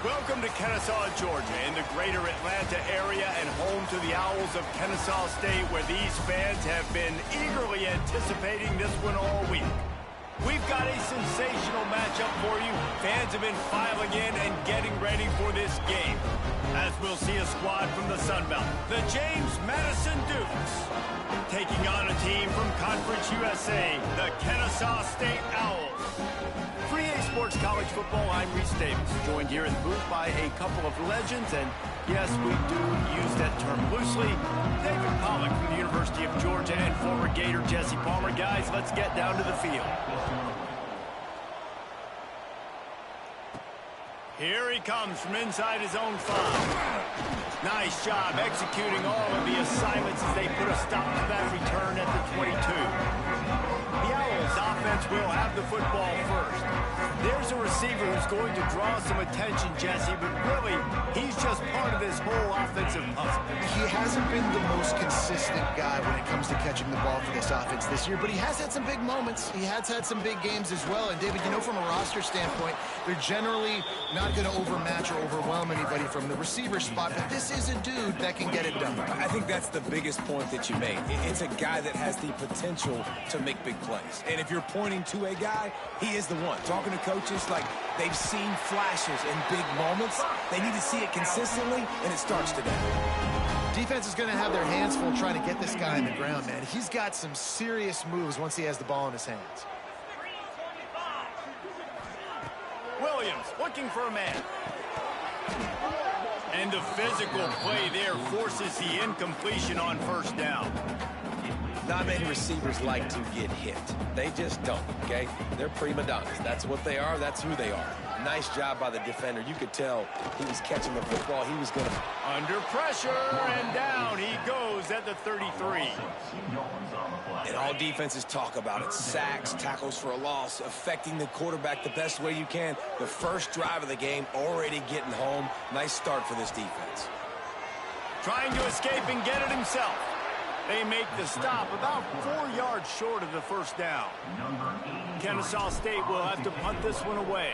Welcome to Kennesaw, Georgia, in the greater Atlanta area and home to the Owls of Kennesaw State, where these fans have been eagerly anticipating this one all week. We've got a sensational matchup for you. Fans have been filing in and getting ready for this game, as we'll see a squad from the Sun Belt, the James Madison Dukes, taking on a team from Conference USA, the Kennesaw State Owls. For EA Sports College Football, I'm Reese Davis, joined here in the booth by a couple of legends, and yes, we do use that term loosely. David Pollack from the University of Georgia and former Gator Jesse Palmer. Guys, let's get down to the field. Here he comes from inside his own 5. Nice job executing all of the assignments as they put a stop to that return at the 22. The Owls offense will have the football first. There's a receiver who's going to draw some attention, Jesse, but really, he's just part of this whole offensive puzzle. He hasn't been the most consistent guy when it comes to catching the ball for this offense this year, but he has had some big moments. He has had some big games as well. And, David, you know, from a roster standpoint, they're generally not going to overmatch or overwhelm anybody from the receiver spot, but this is a dude that can get it done. I think that's the biggest point that you made. It's a guy that has the potential to make big plays. And if you're pointing to a guy, he is the one. Talking to coaches, like, they've seen flashes in big moments. They need to see it consistently, and it starts today. Defense is going to have their hands full trying to get this guy on the ground, man. He's got some serious moves once he has the ball in his hands. Williams looking for a man. And the physical play there forces the incompletion on first down. Not many receivers like to get hit. They just don't, okay? They're prima donnas. That's what they are. That's who they are. Nice job by the defender. You could tell he was catching the football. He was going to... Under pressure, and down he goes at the 33. And all defenses talk about it. Sacks, tackles for a loss, affecting the quarterback the best way you can. The first drive of the game, already getting home. Nice start for this defense. Trying to escape and get it himself. They make the stop about 4 yards short of the first down. Kennesaw State will have to punt this one away.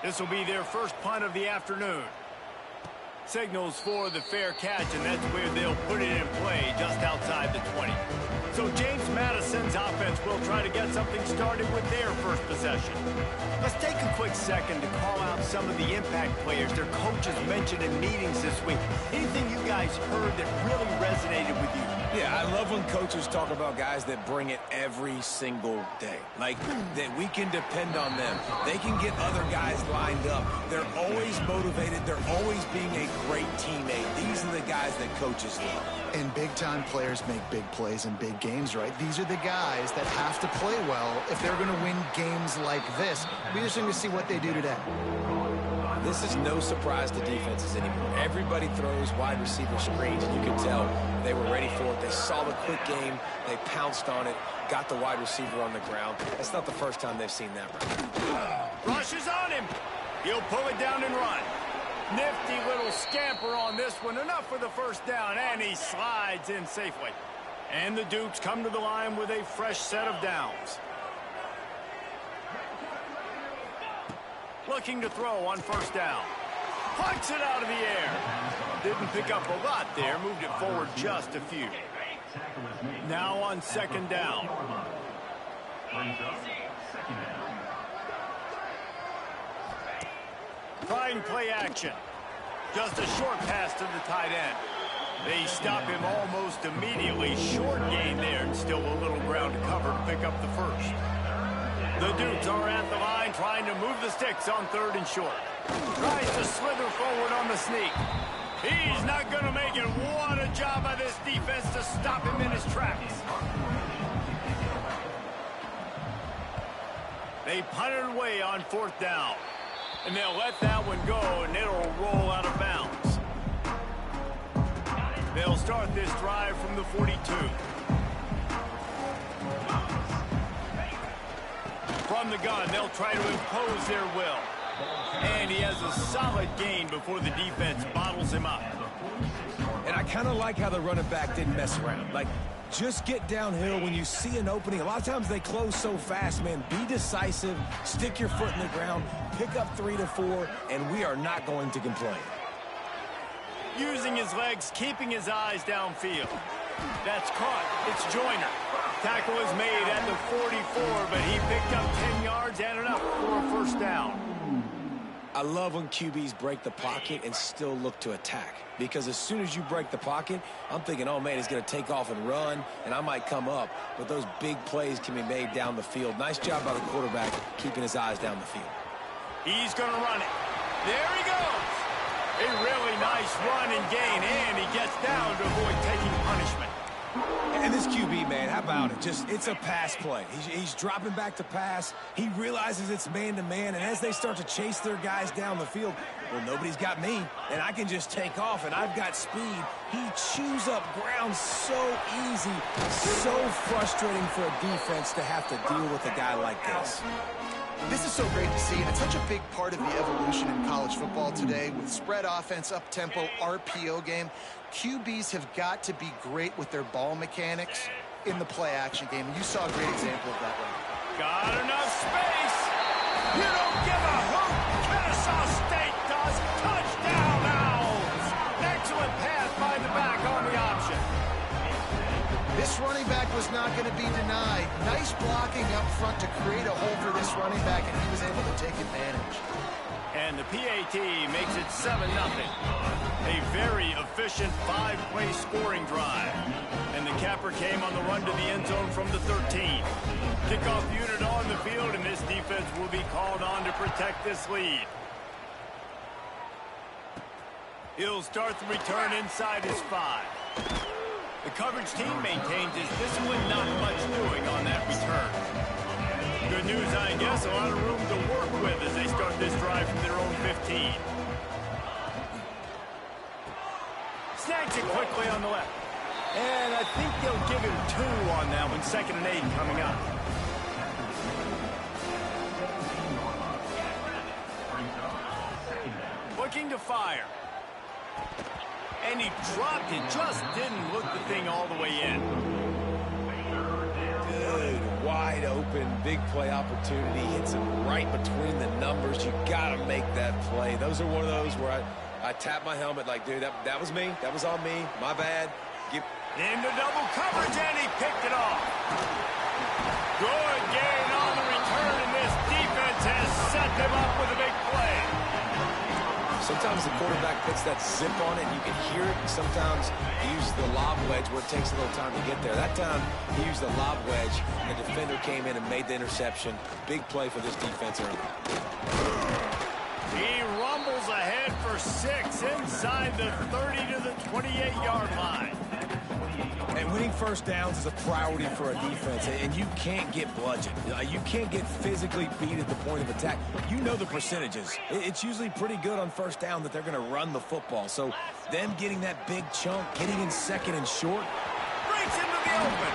This will be their first punt of the afternoon. Signals for the fair catch, and that's where they'll put it in play, just outside the 20. So James Madison's offense will try to get something started with their first possession. Let's take a quick second to call out some of the impact players their coaches mentioned in meetings this week. Anything you guys heard that really resonated with you? Yeah, I love when coaches talk about guys that bring it every single day. Like, that we can depend on them. They can get other guys lined up. They're always motivated. They're always being a great teammate. These are the guys that coaches love. And big-time players make big plays in big games, right? These are the guys that have to play well if they're going to win games like this. We're just going to see what they do today. This is no surprise to defenses anymore. Everybody throws wide receiver screens, and you can tell they were ready for it. They saw the quick game. They pounced on it, got the wide receiver on the ground. That's not the first time they've seen that right. Rush is on him. He'll pull it down and run. Nifty little scamper on this one. Enough for the first down, and he slides in safely. And the Dukes come to the line with a fresh set of downs. Looking to throw on first down. Plucks it out of the air. Didn't pick up a lot there. Moved it forward just a few. Now on second down. Trying play action. Just a short pass to the tight end. They stop him almost immediately. Short gain there, and still a little ground to cover to pick up the first. The Dukes are at the line trying to move the sticks on third and short. Tries to slither forward on the sneak. He's not going to make it. What a job by this defense to stop him in his tracks. They punt it away on fourth down. And they'll let that one go, and it'll roll out of bounds. They'll start this drive from the 42. From the gun, they'll try to impose their will. And he has a solid gain before the defense bottles him up. And I kind of like how the running back didn't mess around. Like, Just get downhill when you see an opening. A lot of times they close so fast, man. Be decisive, stick your foot in the ground, pick up 3 to 4, and we are not going to complain. Using his legs, keeping his eyes downfield. That's caught. It's Joyner. Tackle is made at the 44, but he picked up 10 yards and enough for a first down. I love when QBs break the pocket and still look to attack. Because as soon as you break the pocket, I'm thinking, oh, man, he's going to take off and run, and I might come up. But those big plays can be made down the field. Nice job by the quarterback keeping his eyes down the field. He's going to run it. There he goes. A really nice run and gain, and he gets down to avoid taking punishment. And this QB, man, how about it? It's a pass play. He's dropping back to pass. He realizes it's man-to-man, and as they start to chase their guys down the field, well, nobody's got me, and I can just take off, and I've got speed. He chews up ground so easy, so frustrating for a defense to have to deal with a guy like this. This is so great to see, and it's such a big part of the evolution in college football today with spread offense, up-tempo, RPO game. QBs have got to be great with their ball mechanics in the play-action game, and you saw a great example of that one. Got enough space. You don't give a hoot. Kennesaw State does. Touchdown, Owls. Excellent pass by the back on the option. This running back was not going to be denied. Nice blocking up front to create a hole for this running back, and he was able to take advantage. And the PAT makes it 7-0. A very efficient 5-play scoring drive. And the capper came on the run to the end zone from the 13. Kickoff unit on the field, and this defense will be called on to protect this lead. He'll start the return inside his 5. The coverage team maintains his discipline, not much doing on that return. Good news, I guess, a lot of room to work with as they start this drive from their own 15. Snags it quickly on the left. And I think they'll give him 2 on that one, 2nd and 8 coming up. Looking to fire. And he dropped it, just didn't look the thing all the way in. Good, wide open, big play opportunity. Hits him right between the numbers. You got to make that play. Those are one of those where I tap my helmet like, dude, that was me. That was on me. My bad. Into double coverage, and he picked it off. Good gain on the return, and this defense has set them up with a big play. Sometimes the quarterback puts that zip on it, and you can hear it. Sometimes he uses the lob wedge where it takes a little time to get there. That time, he used the lob wedge, and the defender came in and made the interception. Big play for this defense early. He rumbles ahead for 6 inside the 30 to the 28-yard line. And winning first downs is a priority for a defense, and you can't get bludgeoned. You can't get physically beat at the point of attack. You know the percentages. It's usually pretty good on first down that they're going to run the football. So them getting that big chunk, getting in 2nd and short. Breaks into the open.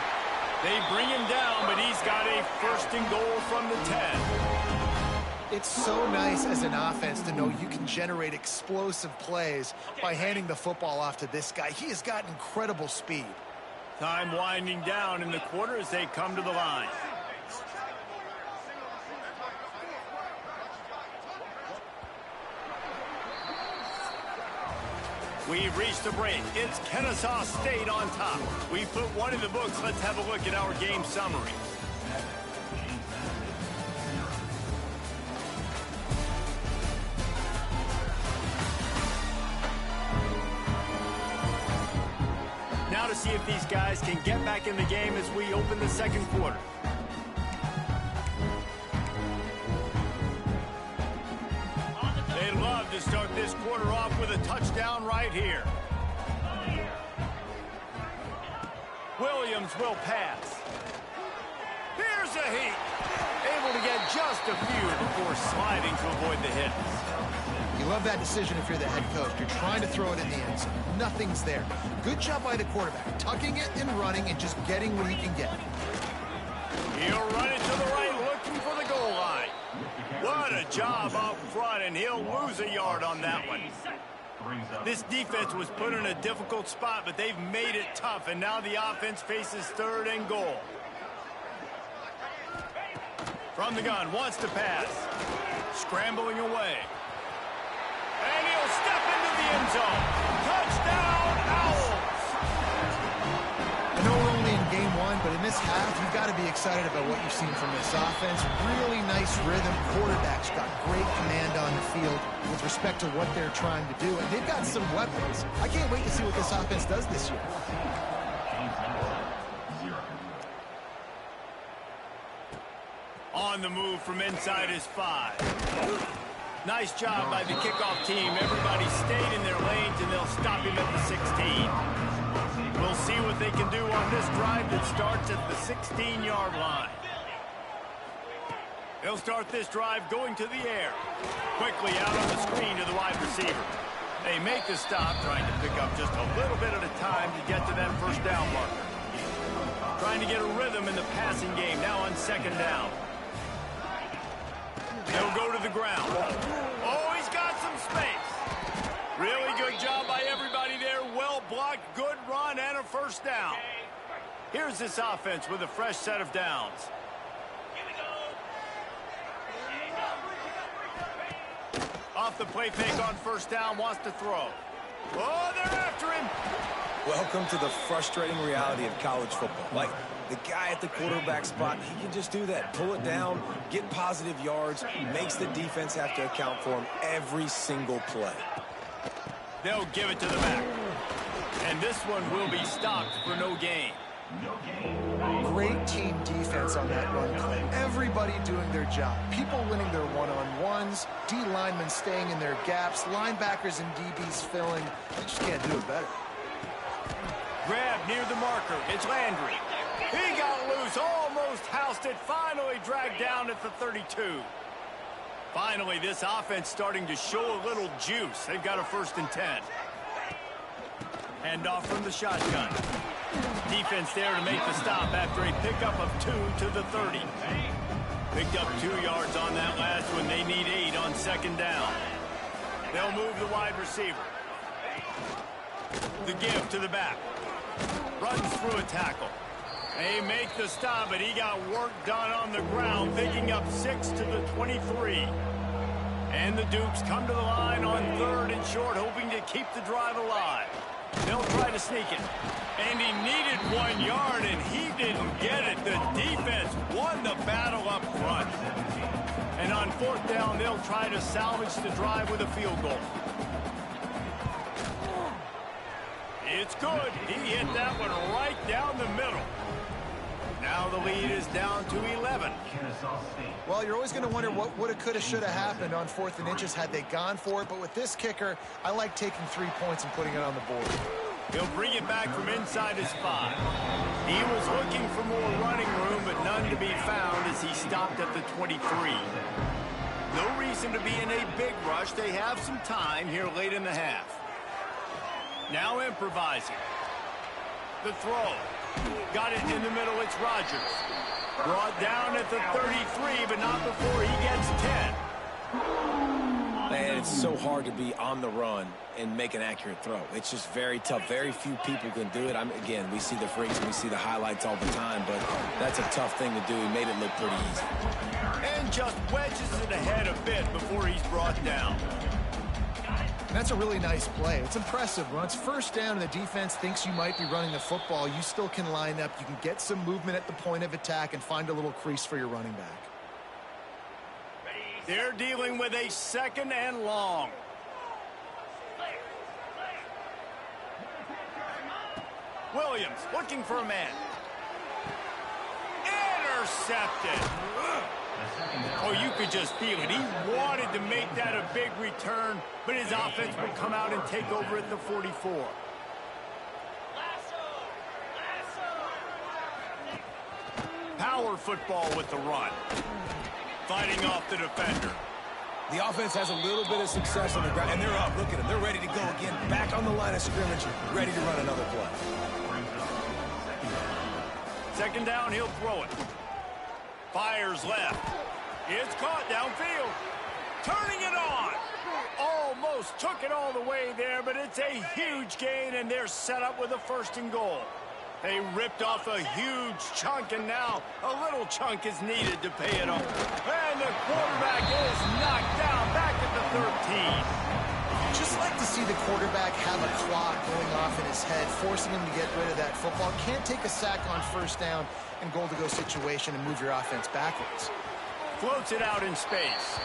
They bring him down, but he's got a 1st and goal from the 10. It's so nice as an offense to know you can generate explosive plays by handing the football off to this guy. He has got incredible speed. Time winding down in the quarter as they come to the line. We've reached the break. It's Kennesaw State on top. We put one in the books. Let's have a look at our game summary. Now to see if these guys can get back in the game as we open the 2nd quarter. They'd love to start this quarter off with a touchdown right here. Williams will pass. Here's a heat. Able to get just a few before sliding to avoid the hits. You love that decision if you're the head coach. You're trying to throw it in the end zone. Nothing's there. Good job by the quarterback, tucking it and running and just getting what he can get. He'll run it to the right, looking for the goal line. What a job up front, and he'll lose a yard on that one. This defense was put in a difficult spot, but they've made it tough, and now the offense faces 3rd and goal. From the gun, wants to pass. Scrambling away. And he'll step into the end zone. Touchdown, Owls! I know we're only in game 1, but in this half, you've got to be excited about what you've seen from this offense. Really nice rhythm. Quarterback's got great command on the field with respect to what they're trying to do. And they've got some weapons. I can't wait to see what this offense does this year. On the move from inside his 5. Nice job by the kickoff team. Everybody stayed in their lanes, and they'll stop him at the 16. We'll see what they can do on this drive that starts at the 16-yard line. They'll start this drive going to the air. Quickly out on the screen to the wide receiver. They make the stop, trying to pick up just a little bit at a time to get to that 1st down marker. Trying to get a rhythm in the passing game now on 2nd down. They'll go to the ground. Oh, he's got some space. Really good job by everybody there. Well blocked, good run, and a 1st down. Here's this offense with a fresh set of downs. Off the play fake on 1st down, wants to throw. Oh, they're after him. Welcome to the frustrating reality of college football. Like, the guy at the quarterback spot, he can just do that. Pull it down, get positive yards, makes the defense have to account for him every single play. They'll give it to the back. And this one will be stopped for no gain. Great team defense on that run play. Everybody doing their job. People winning their one-on-ones, D linemen staying in their gaps, linebackers and DBs filling. They just can't do it better. Grab near the marker. It's Landry. He got loose, almost housed it, finally dragged down at the 32. Finally, this offense starting to show a little juice. They've got a 1st and 10. Hand off from the shotgun. Defense there to make the stop after a pickup of 2 to the 30. Picked up 2 yards on that last one. They need 8 on 2nd down. They'll move the wide receiver. The give to the back. Runs through a tackle. They make the stop, but he got work done on the ground, picking up 6 to the 23. And the Dukes come to the line on 3rd and short, hoping to keep the drive alive. They'll try to sneak it. And he needed 1 yard, and he didn't get it. The defense won the battle up front. And on 4th down, they'll try to salvage the drive with a field goal. It's good. He hit that one right down the middle. Now the lead is down to 11. Well, you're always going to wonder what woulda, coulda, shoulda happened on 4th and inches had they gone for it. But with this kicker, I like taking 3 points and putting it on the board. He'll bring it back from inside his 5. He was looking for more running room, but none to be found as he stopped at the 23. No reason to be in a big rush. They have some time here late in the half. Now improvising. The throw. Got it in the middle. It's Rodgers. Brought down at the 33, but not before he gets 10. Man, it's so hard to be on the run and make an accurate throw. It's just very tough. Very few people can do it. Again, we see the freaks and we see the highlights all the time, but that's a tough thing to do. He made it look pretty easy. And just wedges it ahead a bit before he's brought down. That's a really nice play. It's impressive. When it's 1st down and the defense thinks you might be running the football, you still can line up. You can get some movement at the point of attack and find a little crease for your running back. They're dealing with a 2nd and long. Williams looking for a man. Intercepted. Oh, you could just feel it. He wanted to make that a big return, but his offense would come out and take over at the 44. Power football with the run. Fighting off the defender. The offense has a little bit of success on the ground, and they're up. Look at them. They're ready to go again. Back on the line of scrimmage, ready to run another play. 2nd down, he'll throw it. Fires left. It's caught downfield. Turning it on. Almost took it all the way there, but it's a huge gain, and they're set up with a 1st and goal. They ripped off a huge chunk, and now a little chunk is needed to pay it off. And the quarterback is knocked down back at the 13. Just like to see the quarterback have a clock going off in his head, forcing him to get rid of that football. Can't take a sack on 1st down and goal-to-go situation and move your offense backwards. Floats it out in space.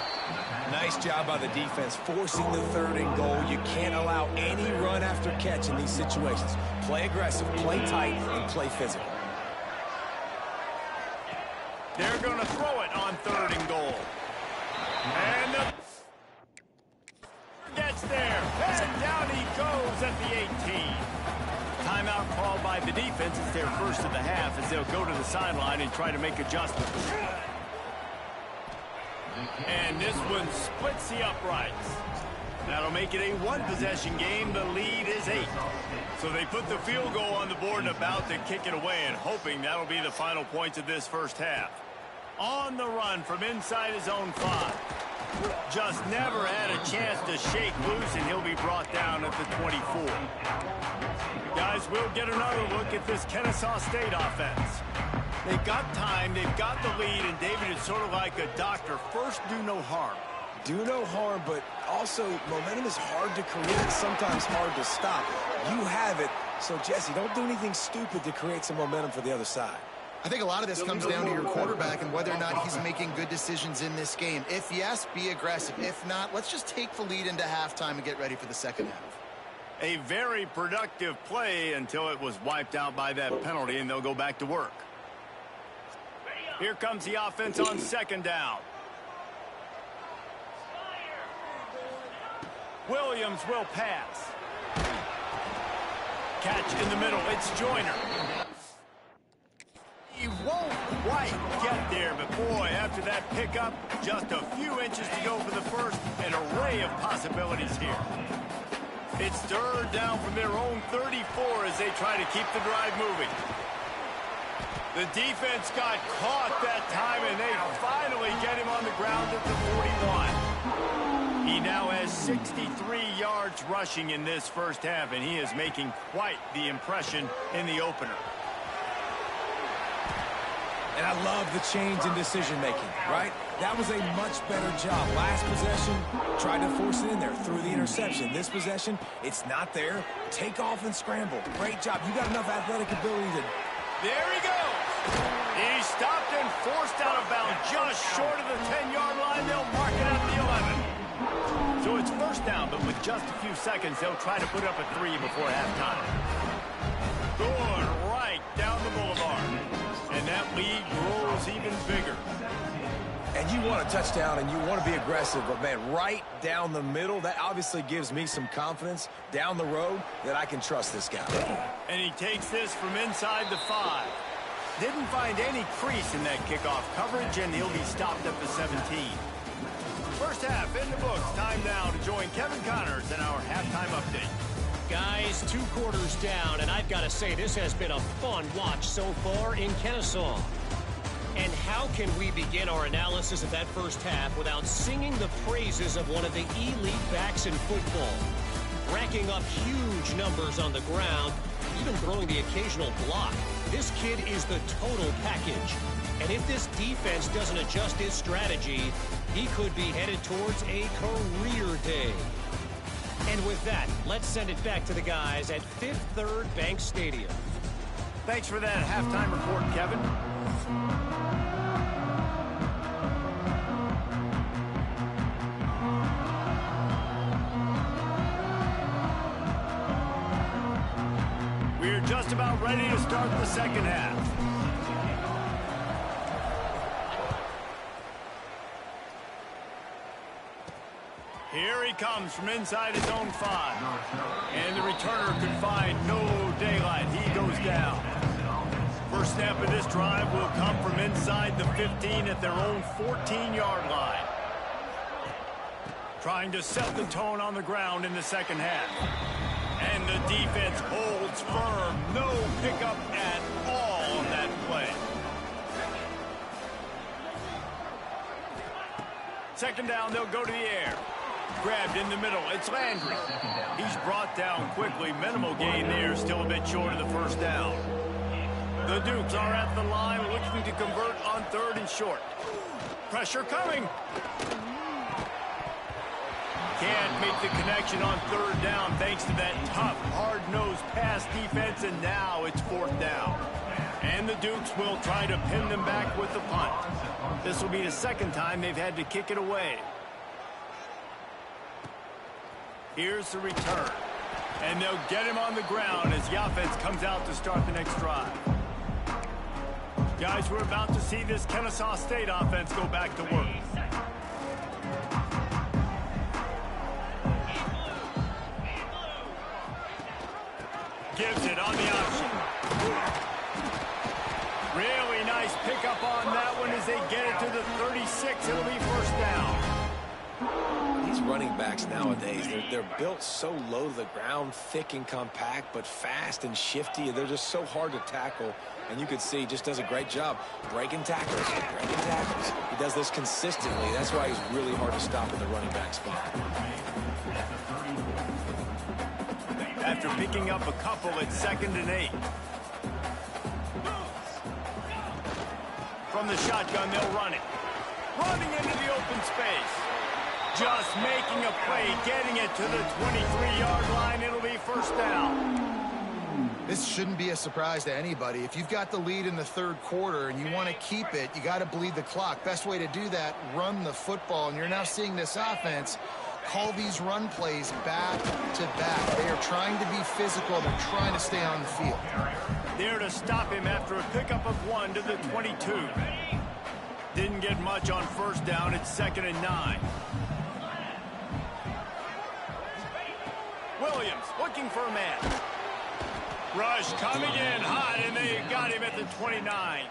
Nice job by the defense, forcing the 3rd and goal. You can't allow any run after catch in these situations. Play aggressive, play tight, and play physical. They're going to throw it on 3rd and goal. And the gets there. And down he goes at the 18. Timeout called by the defense. It's their 1st of the half as they'll go to the sideline and try to make adjustments. And this one splits the uprights. That'll make it a 1-possession game. The lead is 8. So they put the field goal on the board and about to kick it away, and hoping that'll be the final points of this 1st half. On the run from inside his own 5. Just never had a chance to shake loose, and he'll be brought down at the 24. Guys, we'll get another look at this Kennesaw State offense. They've got time, they've got the lead, and David is sort of like a doctor. First, do no harm. Do no harm, but also momentum is hard to create, sometimes hard to stop. You have it, so Jesse, don't do anything stupid to create some momentum for the other side. I think a lot of this comes down to your quarterback and whether or not he's making good decisions in this game. If yes, be aggressive. If not, let's just take the lead into halftime and get ready for the 2nd half. A very productive play until it was wiped out by that penalty, and they'll go back to work. Here comes the offense on 2nd down. Williams will pass. Catch in the middle. It's Joyner. He won't quite get there, but boy, after that pickup, just a few inches to go for the 1st. An array of possibilities here. It's 3rd down from their own 34 as they try to keep the drive moving. The defense got caught that time, and they finally get him on the ground at the 41. He now has 63 yards rushing in this 1st half, and he is making quite the impression in the opener. And I love the change in decision-making, right? That was a much better job. Last possession, tried to force it in there, threw the interception. This possession, it's not there. Take off and scramble. Great job. You got enough athletic ability to... There he goes. He stopped and forced out of bounds just short of the 10-yard line. They'll mark it at the 11. So it's 1st down, but with just a few seconds, they'll try to put up a 3 before halftime. Going right down the boulevard. And that lead grows even bigger. And you want a touchdown and you want to be aggressive, but man, right down the middle, that obviously gives me some confidence down the road that I can trust this guy. And he takes this from inside the 5. Didn't find any crease in that kickoff coverage, and he'll be stopped at the 17. 1st half in the books. Time now to join Kevin Connors in our halftime update. Guys, 2 quarters down, and I've got to say this has been a fun watch so far in Kennesaw. And how can we begin our analysis of that 1st half without singing the praises of one of the elite backs in football? Racking up huge numbers on the ground, even throwing the occasional block. This kid is the total package. And if this defense doesn't adjust his strategy, he could be headed towards a career day. And with that, let's send it back to the guys at Fifth Third Bank Stadium. Thanks for that halftime report, Kevin. We're just about ready to start the 2nd half. Here he comes from inside his own 5. And the returner could find no daylight. He goes down. First snap of this drive will come from inside the 15 at their own 14-yard line. Trying to set the tone on the ground in the 2nd half. And the defense holds firm. No pickup at all on that play. 2nd down, they'll go to the air. Grabbed in the middle. It's Landry. He's brought down quickly. Minimal gain there. Still a bit short of the first down. The Dukes are at the line looking to convert on 3rd and short. Pressure coming. Can't make the connection on 3rd down thanks to that tough, hard-nosed pass defense, and now it's 4th down. And the Dukes will try to pin them back with the punt. This will be the 2nd time they've had to kick it away. Here's the return. And they'll get him on the ground as the offense comes out to start the next drive. Guys, we're about to see this Kennesaw State offense go back to work. Gives it on the option. Really nice pickup on that one as they get it to the 36. It'll be 1st down. These running backs nowadays, they're built so low to the ground, thick and compact, but fast and shifty. They're just so hard to tackle. And you can see he just does a great job breaking tackles, He does this consistently. That's why he's really hard to stop in the running back spot. After picking up a couple, it's 2nd and 8. From the shotgun, they'll run it. Running into the open space. Just making a play, getting it to the 23-yard line. It'll be 1st down. This shouldn't be a surprise to anybody. If you've got the lead in the 3rd quarter and you want to keep it, you got to bleed the clock. Best way to do that, run the football. And you're now seeing this offense call these run plays back to back. They are trying to be physical. They're trying to stay on the field. There to stop him after a pickup of 1 to the 22. Didn't get much on 1st down. It's 2nd and 9. Williams looking for a man. Rush coming in hot, and they got him at the 29.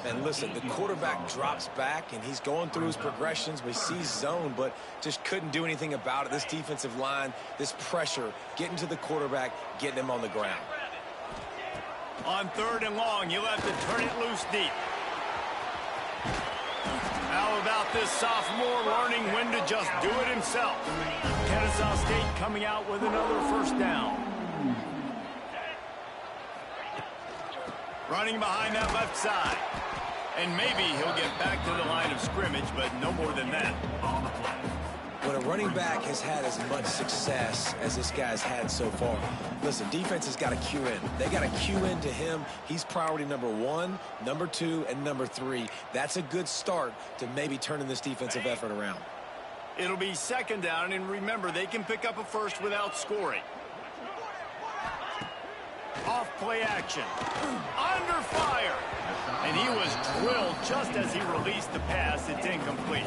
And listen, the quarterback drops back, and he's going through his progressions. We see zone, but just couldn't do anything about it. This defensive line, this pressure, getting to the quarterback, getting him on the ground. On 3rd and long, you'll have to turn it loose deep. How about this sophomore learning when to just do it himself? Kennesaw State coming out with another 1st down. Running behind that left side. And maybe he'll get back to the line of scrimmage, but no more than that. When a running back has had as much success as this guy's had so far, listen, defense has got to cue in. They got to cue in to him. He's priority number 1, number 2, and number 3. That's a good start to maybe turning this defensive effort around. It'll be 2nd down, and remember, they can pick up a first without scoring. Off play action. Under fire. And he was drilled just as he released the pass. It's incomplete.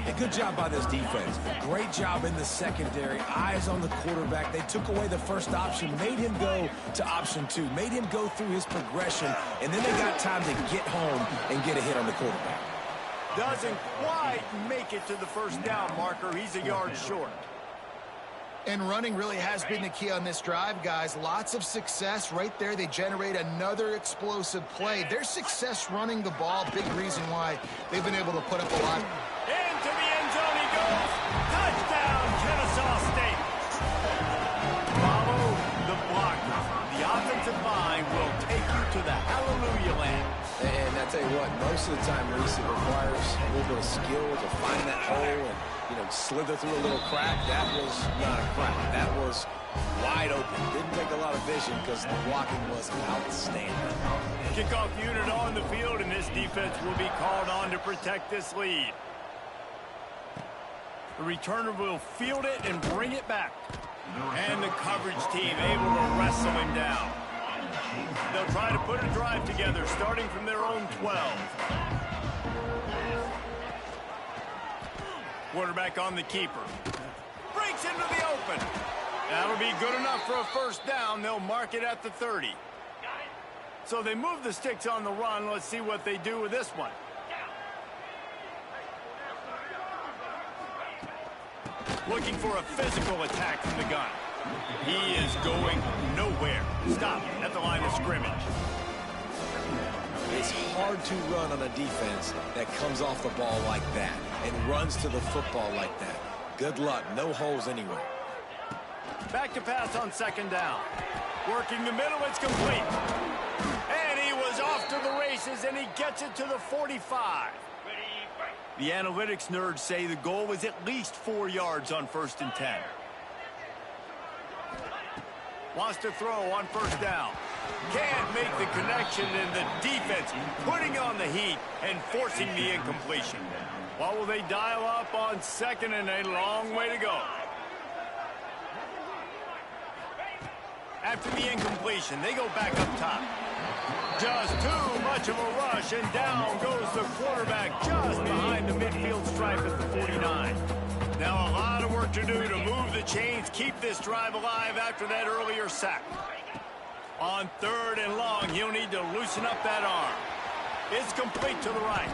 A good job by this defense. Great job in the secondary. Eyes on the quarterback. They took away the first option, made him go to option 2, made him go through his progression, and then they got time to get home and get a hit on the quarterback. Doesn't quite make it to the 1st down marker. He's a yard short. And running really has been the key on this drive, guys. Lots of success right there. They generate another explosive play. Their success running the ball, big reason why they've been able to put up a lot. Into the end zone he goes. Touchdown, Kennesaw State. Follow the blocker. The offensive line will take you to the hallelujah land. And I tell you what, most of the time, Reese, it requires a little bit of skill to find that hole and, slither through a little crack. That was not a crack. That was wide open. Didn't take a lot of vision because the blocking was outstanding. Kickoff unit on the field, and this defense will be called on to protect this lead. The returner will field it and bring it back. And the coverage team able to wrestle him down. They'll try to put a drive together, starting from their own 12. Quarterback on the keeper. Breaks into the open. That'll be good enough for a 1st down. They'll mark it at the 30. So they move the sticks on the run. Let's see what they do with this one. Looking for a physical attack from the gun. He is going nowhere. Stop at the line of scrimmage. It's hard to run on a defense that comes off the ball like that and runs to the football like that. Good luck. No holes anywhere. Back to pass on second down. Working the middle, it's complete. And he was off to the races, and he gets it to the 45. The analytics nerds say the goal was at least 4 yards on 1st and 10. Wants to throw on 1st down. Can't make the connection, and the defense putting on the heat and forcing the incompletion. What will they dial up on 2nd and a long way to go? After the incompletion, they go back up top. Just too much of a rush, and down goes the quarterback just behind the midfield stripe at the 49. Now a lot of work to do to move the chains, keep this drive alive after that earlier sack. On 3rd and long, he'll need to loosen up that arm. It's complete to the right.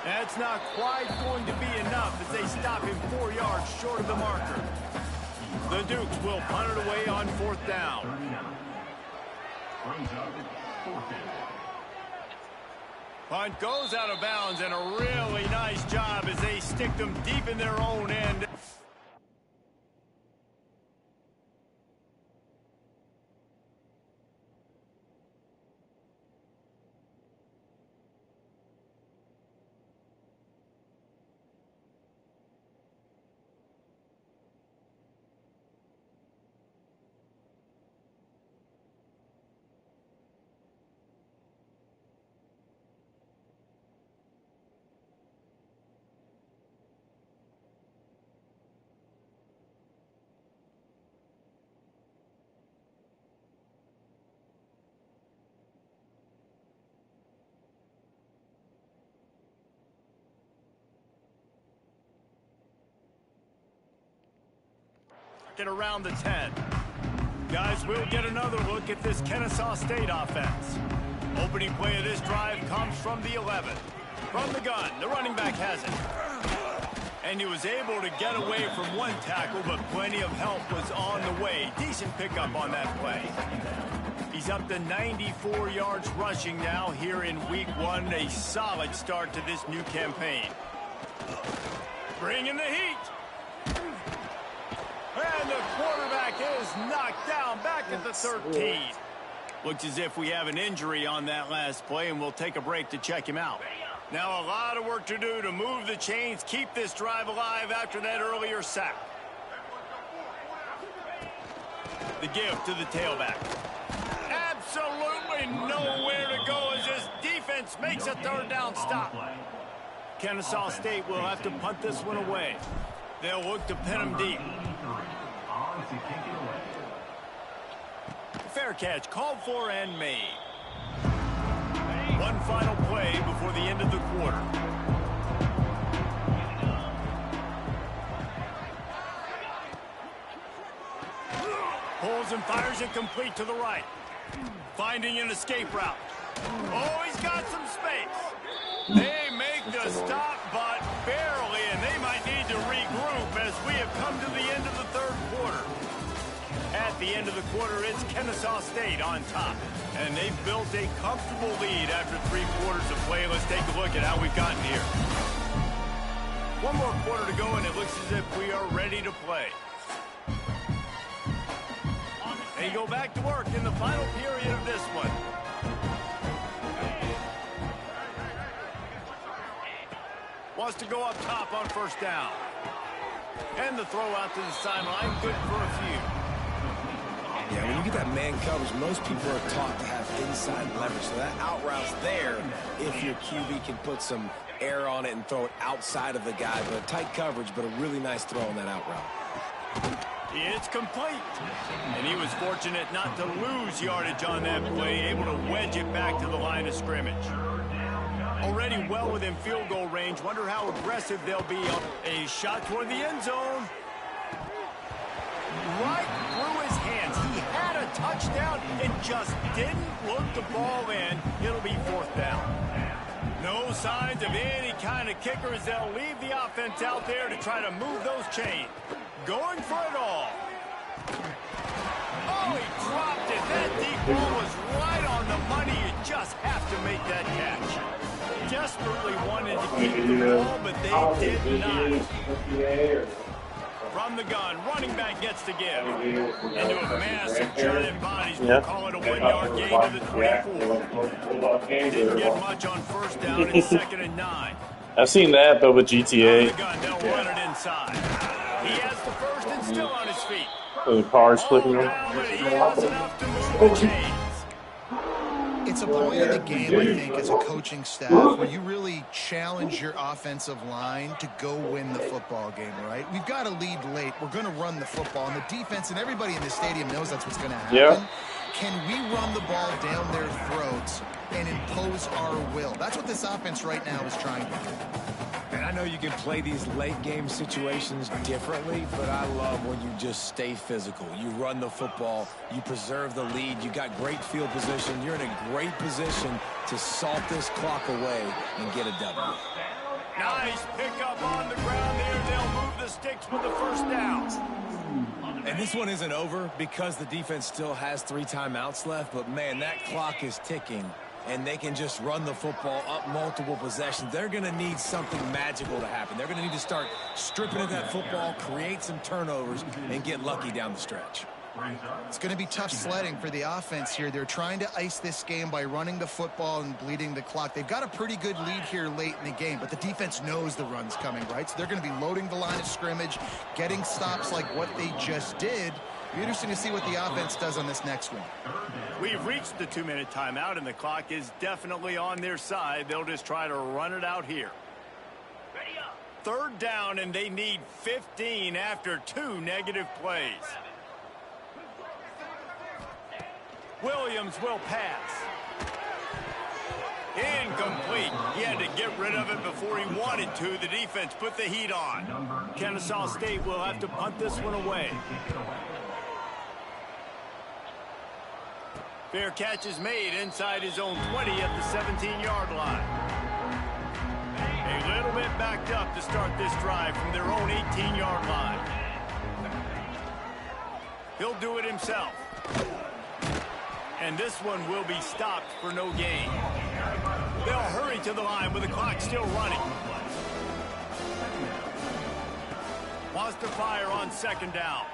That's not quite going to be enough as they stop him 4 yards short of the marker. The Dukes will punt it away on 4th down. Punt goes out of bounds, and a really nice job as they stick them deep in their own end. Get around the 10. Guys, we'll get another look at this Kennesaw State offense. Opening play of this drive comes from the 11. From the gun, the running back has it. And he was able to get away from one tackle, but plenty of help was on the way. Decent pickup on that play. He's up to 94 yards rushing now here in week 1. A solid start to this new campaign. Bringing the heat. And the quarterback is knocked down back at the 13. Looks as if we have an injury on that last play, and we'll take a break to check him out. Now a lot of work to do to move the chains, keep this drive alive after that earlier sack. The give to the tailback. Absolutely nowhere to go as this defense makes a 3rd down stop. Kennesaw State will have to punt this one away. They'll look to pin him deep. Fair catch called for and made. One final play before the end of the quarter. Pulls and fires it complete to the right. Finding an escape route. Oh, he's got some space. They make the stop, but barely, and they might need to regroup as we have come to the end of the 3rd quarter. At the end of the quarter, it's Kennesaw State on top. And they've built a comfortable lead after 3 quarters of play. Let's take a look at how we've gotten here. One more quarter to go, and it looks as if we are ready to play. They go back to work in the final period of this one. Wants to go up top on 1st down. And the throw out to the sideline, good for a few. Yeah, when you get that man coverage, most people are taught to have inside leverage. So that out route's there if your QB can put some air on it and throw it outside of the guy. But tight coverage, but a really nice throw on that out route. It's complete. And he was fortunate not to lose yardage on that play, able to wedge it back to the line of scrimmage. Already well within field goal range. Wonder how aggressive they'll be. A shot toward the end zone. Right through his hands. He had a touchdown and just didn't look the ball in. It'll be 4th down. No signs of any kind of kicker as they'll leave the offense out there to try to move those chains. Going for it all. Oh, he dropped it. That deep ball was right on the money. You just have to make that catch. Desperately wanted to keep the ball, but they did not. From the gun, running back gets to give. Into a massive giant bodies. We'll call it a 1-yard gain to the 24. Didn't get much on first down. It's 2nd and 9. I've seen that, but with GTA. From the gun, they'll run it inside. He has the first and still on his feet. The car's flipping him. He has enough to move the chains. It's a point of the game, I think, as a coaching staff, where you really challenge your offensive line to go win the football game, right? We've got to lead late. We're going to run the football. And the defense and everybody in the stadium knows that's what's going to happen. Yeah. Can we run the ball down their throats and impose our will? That's what this offense right now is trying to do. And I know you can play these late-game situations differently, but I love when you just stay physical. You run the football, you preserve the lead, you got great field position, you're in a great position to salt this clock away and get a W. Nice pickup on the ground there. They'll move the sticks with the first down. And this one isn't over because the defense still has 3 timeouts left, but man, that clock is ticking. And they can just run the football up multiple possessions. They're going to need something magical to happen. They're going to need to start stripping at that football, create some turnovers, and get lucky down the stretch. It's going to be tough sledding for the offense here. They're trying to ice this game by running the football and bleeding the clock. They've got a pretty good lead here late in the game, but the defense knows the run's coming, right? So they're going to be loading the line of scrimmage, getting stops like what they just did. It'll be interesting to see what the offense does on this next one. We've reached the 2-minute timeout, and the clock is definitely on their side. They'll just try to run it out here. 3rd down, and they need 15 after 2 negative plays. Williams will pass. Incomplete. He had to get rid of it before he wanted to. The defense put the heat on. Kennesaw State will have to punt this one away. Fair catch is made inside his own 20 at the 17-yard line. A little bit backed up to start this drive from their own 18-yard line. He'll do it himself. And this one will be stopped for no gain. They'll hurry to the line with the clock still running. Wants to fire on 2nd down.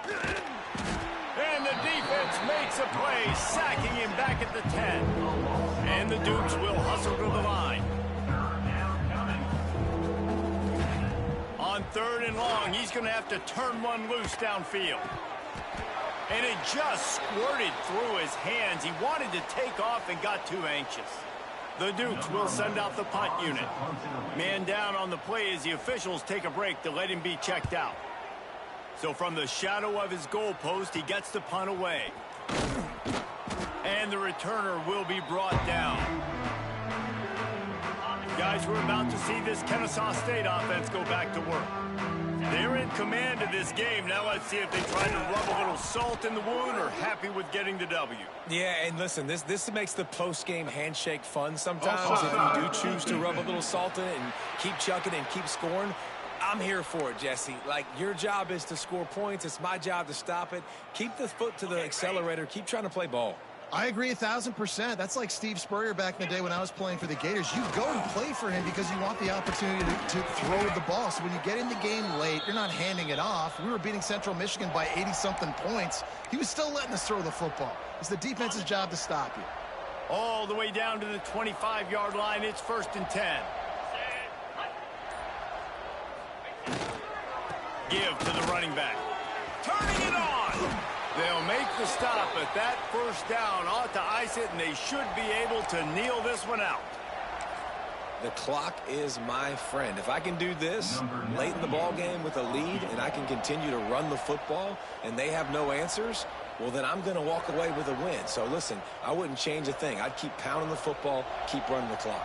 And the defense makes a play, sacking him back at the 10. And the Dukes will hustle to the line. On 3rd and long, he's going to have to turn one loose downfield. And it just squirted through his hands. He wanted to take off and got too anxious. The Dukes will send out the punt unit. Man down on the play as the officials take a break to let him be checked out. So from the shadow of his goalpost, he gets the punt away. And the returner will be brought down. Guys, we're about to see this Kennesaw State offense go back to work. They're in command of this game. Now let's see if they try to rub a little salt in the wound or happy with getting the W. Yeah, and listen, this makes the post-game handshake fun sometimes. If you do choose to rub a little salt in it and keep chucking and keep scoring, I'm here for it, Jesse. Like, your job is to score points. It's my job to stop it. Keep the foot to the accelerator. Keep trying to play ball. I agree 1,000%. That's like Steve Spurrier back in the day when I was playing for the Gators. You go and play for him because you want the opportunity to throw the ball. So when you get in the game late, you're not handing it off. We were beating Central Michigan by 80-something points. He was still letting us throw the football. It's the defense's job to stop you. All the way down to the 25-yard line. It's 1st and 10. Give to the running back. Turning it on. They'll make the stop, but that 1st down ought to ice it, and they should be able to kneel this one out. The clock is my friend. If I can do this late in the ball game with a lead and I can continue to run the football and they have no answers, well, then I'm going to walk away with a win. So, listen, I wouldn't change a thing. I'd keep pounding the football, keep running the clock.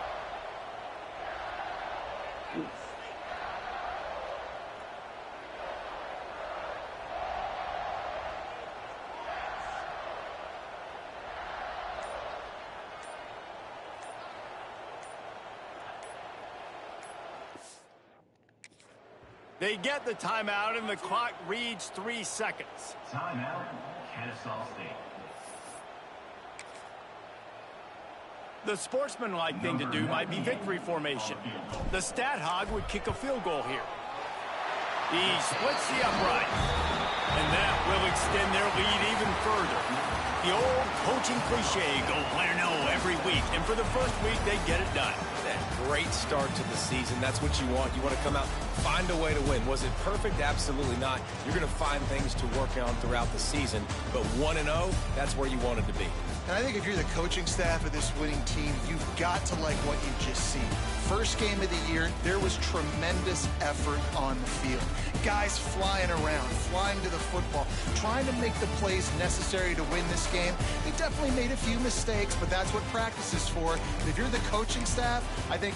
They get the timeout, and the clock reads 3 seconds. Timeout, Kennesaw State. The sportsmanlike thing to do might be victory formation. The stat hog would kick a field goal here. He splits the uprights. And that will extend their lead even further. The old coaching cliche, go play or no every week. And for the first week, they get it done. That great start to the season. That's what you want. You want to come out, find a way to win. Was it perfect? Absolutely not. You're going to find things to work on throughout the season. But 1-0, that's where you wanted to be. And I think if you're the coaching staff of this winning team, you've got to like what you've just seen. First game of the year, there was tremendous effort on the field. Guys flying around, flying to the football, trying to make the plays necessary to win this game. They definitely made a few mistakes, but that's what practice is for. And if you're the coaching staff, I think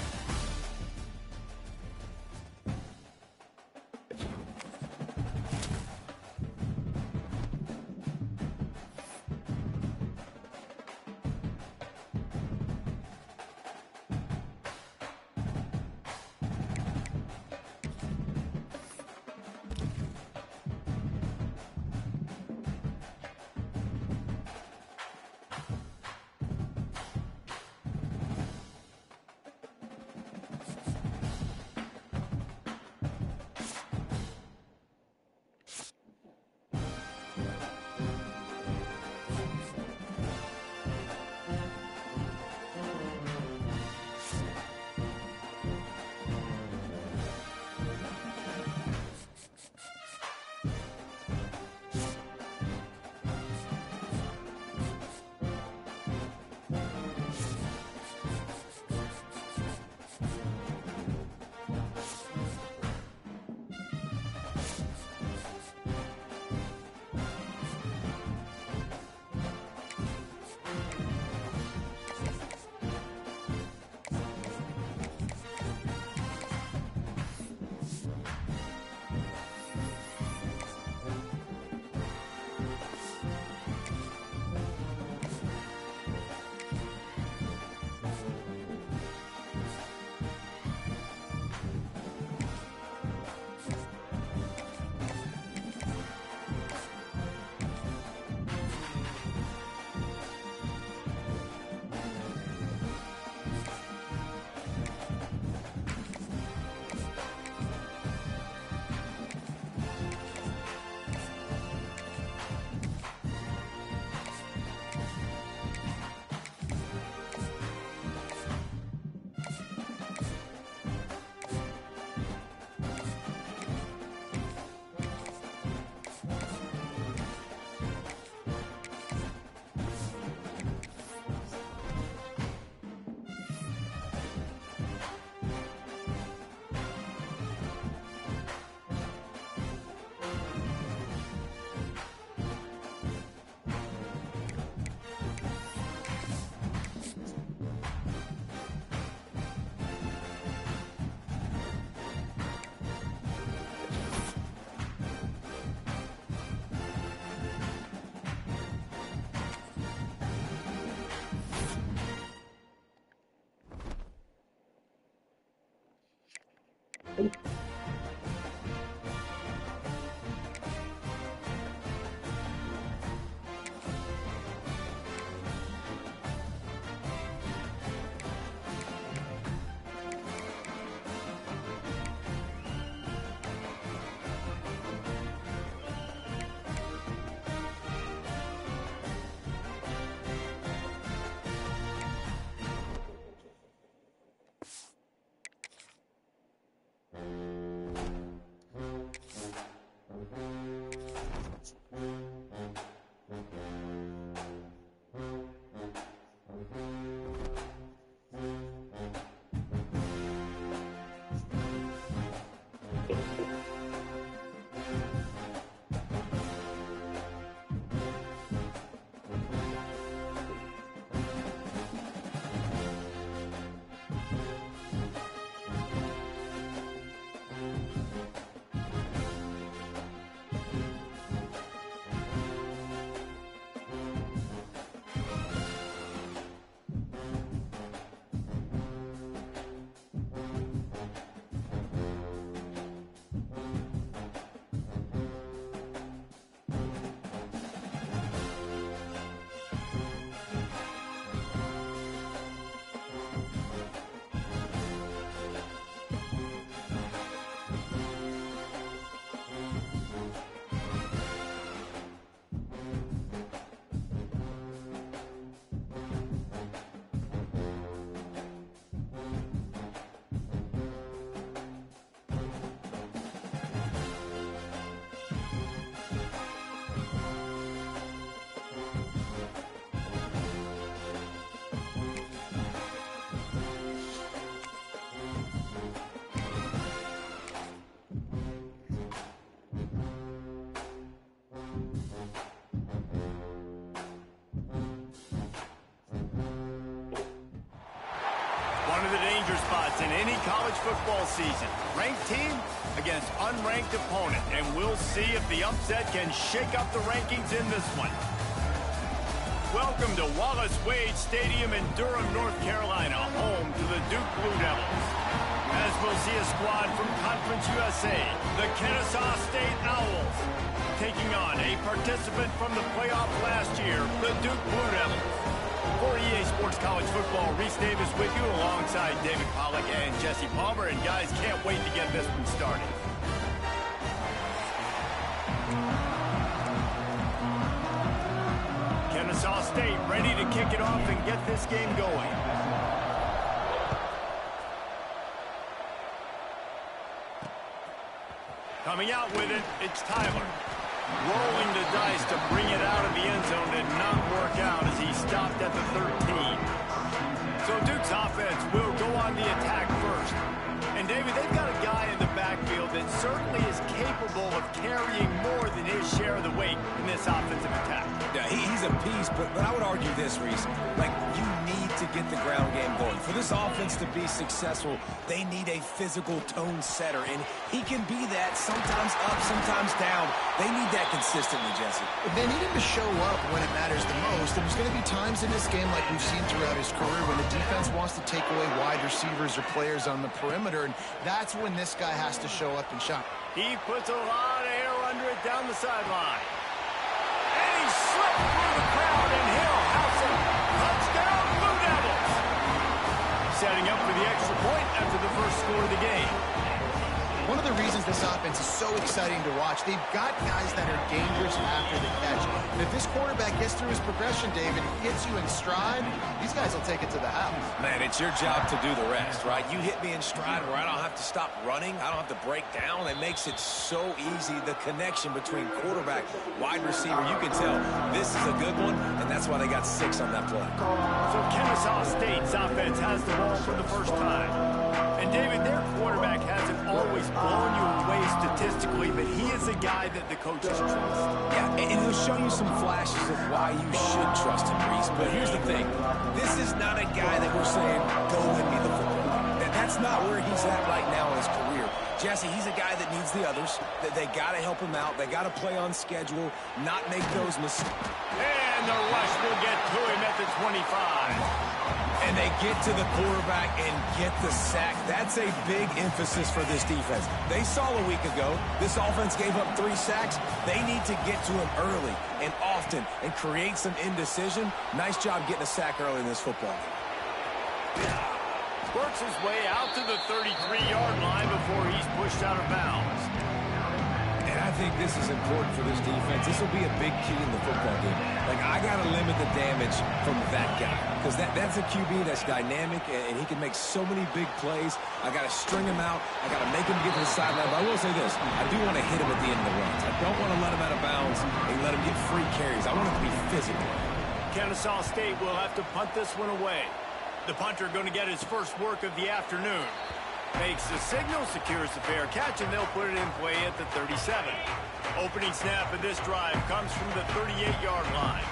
spots in any college football season. Ranked team against unranked opponent, and we'll see if the upset can shake up the rankings in this one. Welcome to Wallace Wade Stadium in Durham, North Carolina, home to the Duke Blue Devils. As we'll see a squad from Conference USA, the Kennesaw State Owls, taking on a participant from the playoff last year, the Duke Blue Devils. For EA Sports College Football, Reese Davis with you alongside David Pollack and Jesse Palmer. And guys, can't wait to get this one started. Kennesaw State ready to kick it off and get this game going. Coming out with it, it's Tyler. Rolling the dice to bring it out of the end zone did not work out as he stopped at the 13. So Duke's offense will go on the attack first. And David, they've got a guy in the backfield that certainly is capable of carrying more than his share of the weight in this offensive attack. Yeah, he's a piece, but I would argue this, Reese. Like, you need to get the ground game going. For this offense to be successful, they need a physical tone setter, and he can be that, sometimes up, sometimes down. They need that consistently, Jesse. They need him to show up when it matters the most. And there's going to be times in this game, like we've seen throughout his career, when the defense wants to take away wide receivers or players on the perimeter, and that's when this guy has to show up and shine. He puts a lot of air under it down the sideline. And he slipped through the crowd, and Hill house it. Touchdown, Blue Devils! Setting up for the extra point after the first score of the game. One of the reasons this offense is so exciting to watch, they've got guys that are dangerous after the catch. And if this quarterback gets through his progression, David, gets you in stride, these guys will take it to the house. Man, it's your job to do the rest, right? You hit me in stride where I don't have to stop running. I don't have to break down. It makes it so easy. The connection between quarterback, wide receiver, you can tell this is a good one, and that's why they got 6 on that play. So Kennesaw State's offense has the ball for the first time. And David, their quarterback hasn't always blown you away statistically, but he is a guy that the coaches trust. Yeah, and he'll show you some flashes of why you should trust him, Reese. But here's the thing. This is not a guy that we're saying, go win me the football. That's not where he's at right now in his career. Jesse, he's a guy that needs the others. That they got to help him out. They got to play on schedule, not make those mistakes. And the rush will get to him at the 25. And they get to the quarterback and get the sack. That's a big emphasis for this defense. They saw a week ago, this offense gave up 3 sacks. They need to get to him early and often and create some indecision. Nice job getting a sack early in this football game. Works his way out to the 33-yard line before he's pushed out of bounds. And I think this is important for this defense. This will be a big key in the football game. Like, I got to limit the damage from that guy. Because that's a QB that's dynamic, and he can make so many big plays. I got to string him out. I got to make him get to the sideline. But I will say this. I do want to hit him at the end of the runs. I don't want to let him out of bounds and let him get free carries. I want him to be physical. Kennesaw State will have to punt this one away. The punter going to get his first work of the afternoon. Makes the signal, secures the fair catch, and they'll put it in play at the 37. Opening snap of this drive comes from the 38-yard line.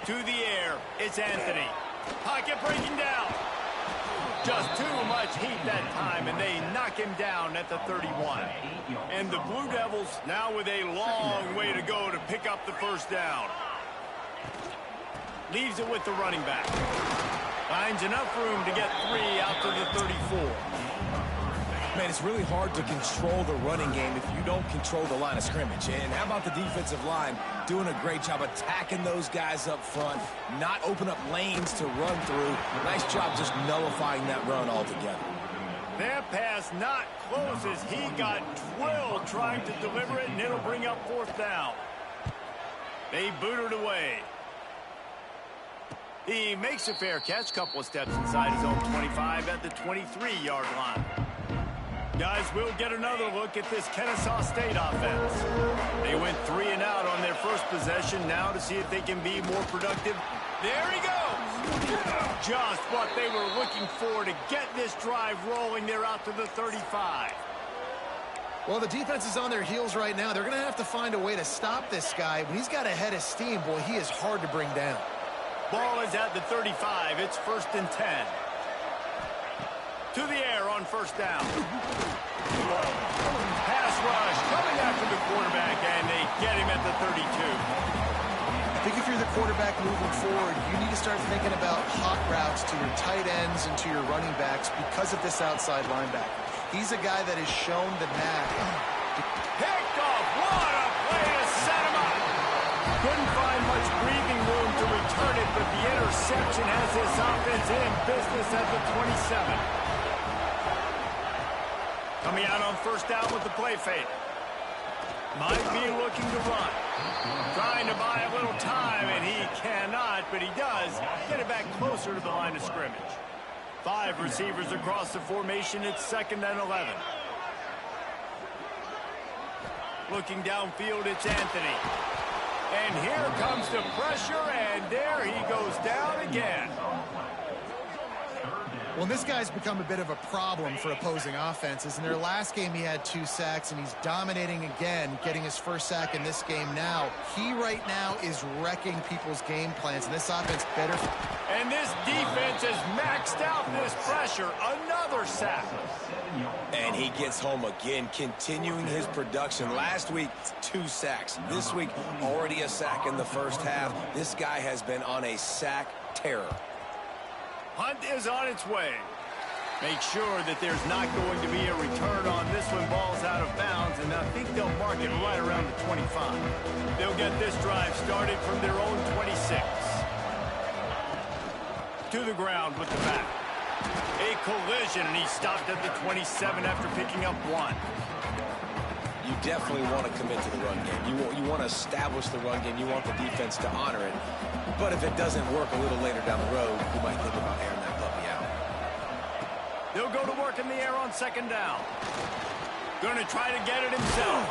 To the air, it's Anthony. Pocket breaking down. Just too much heat that time, and they knock him down at the 31. And the Blue Devils now with a long way to go to pick up the first down. Leaves it with the running back. Finds enough room to get 3 out to the 34. Man, it's really hard to control the running game if you don't control the line of scrimmage. And how about the defensive line doing a great job attacking those guys up front, not open up lanes to run through. Nice job just nullifying that run altogether. That pass not close as he got drilled trying to deliver it, and it'll bring up 4th down. They boot it away. He makes a fair catch, couple of steps inside his own 25 at the 23-yard line. Guys, we'll get another look at this Kennesaw State offense. They went 3 and out on their first possession. Now to see if they can be more productive. There he goes! Just what they were looking for to get this drive rolling. They're out to the 35. Well, the defense is on their heels right now. They're going to have to find a way to stop this guy. When he's got a head of steam, boy, he is hard to bring down. Ball is at the 35. It's 1st and 10. To the air on 1st down. Pass rush coming after the quarterback, and they get him at the 32. I think if you're the quarterback moving forward, you need to start thinking about hot routes to your tight ends and to your running backs because of this outside linebacker. He's a guy that has shown the knack. Picked off. What a play to set him up. Couldn't find much breathing room to return it, but the interception has this offense in business at the 27. Coming out on 1st down with the play fake. Might be looking to run. Trying to buy a little time, and he cannot, but he does get it back closer to the line of scrimmage. 5 receivers across the formation. It's 2nd and 11. Looking downfield, it's Anthony. And here comes the pressure, and there he goes down again. Well, this guy's become a bit of a problem for opposing offenses. In their last game, he had 2 sacks, and he's dominating again, getting his 1st sack in this game now. He right now is wrecking people's game plans, and this offense better. And this defense has maxed out this pressure. Another sack. And he gets home again, continuing his production. Last week, 2 sacks. This week, already a sack in the 1st half. This guy has been on a sack terror. Hunt is on its way. Make sure that there's not going to be a return on this one. Ball's out of bounds, and I think they'll mark it right around the 25. They'll get this drive started from their own 26. To the ground with the back. A collision, and he stopped at the 27 after picking up 1. You definitely want to commit to the run game. You want to establish the run game. You want the defense to honor it. But if it doesn't work a little later down the road, you might think about airing that puppy out. They'll go to work in the air on 2nd down. Going to try to get it himself.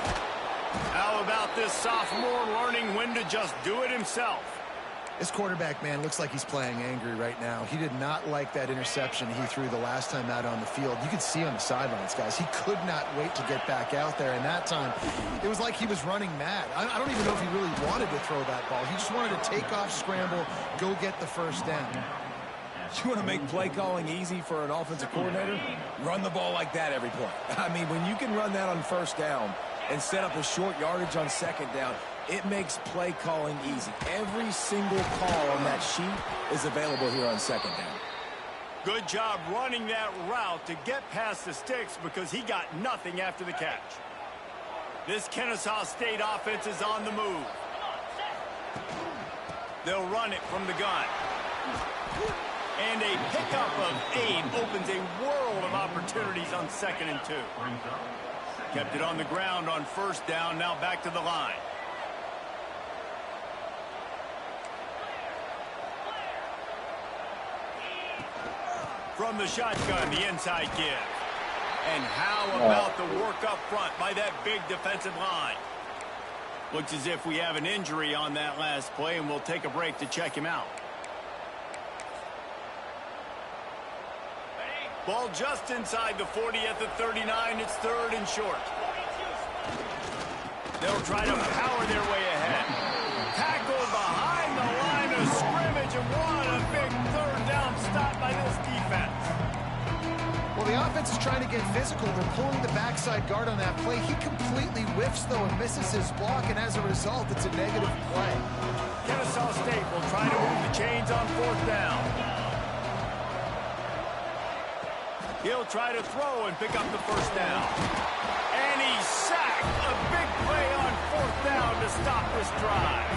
How about this sophomore learning when to just do it himself? This quarterback, man, looks like he's playing angry right now. He did not like that interception he threw the last time out on the field. You could see on the sidelines, guys. He could not wait to get back out there, and that time, it was like he was running mad. I don't even know if he really wanted to throw that ball. He just wanted to take off, scramble, go get the 1st down. You want to make play calling easy for an offensive coordinator? Run the ball like that every point. I mean, when you can run that on 1st down and set up a short yardage on 2nd down, it makes play calling easy. Every single call on that sheet is available here on 2nd down. Good job running that route to get past the sticks because he got nothing after the catch. This Kennesaw State offense is on the move. They'll run it from the gun. And a pickup of 8 opens a world of opportunities on 2nd and 2. Kept it on the ground on 1st down, now back to the line. From the shotgun, the inside give. And how about the work up front by that big defensive line? Looks as if we have an injury on that last play, and we'll take a break to check him out. Ball just inside the 40 at the 39. It's 3rd and short. They'll try to power their way ahead. Tackled behind the line of scrimmage, and what a big 3rd down stop by this defense. Well, the offense is trying to get physical. They're pulling the backside guard on that play. He completely whiffs, though, and misses his block, and as a result, it's a negative play. Kennesaw State will try to move the chains on 4th down. He'll try to throw and pick up the 1st down. And he's sacked. A big play on 4th down to stop this drive.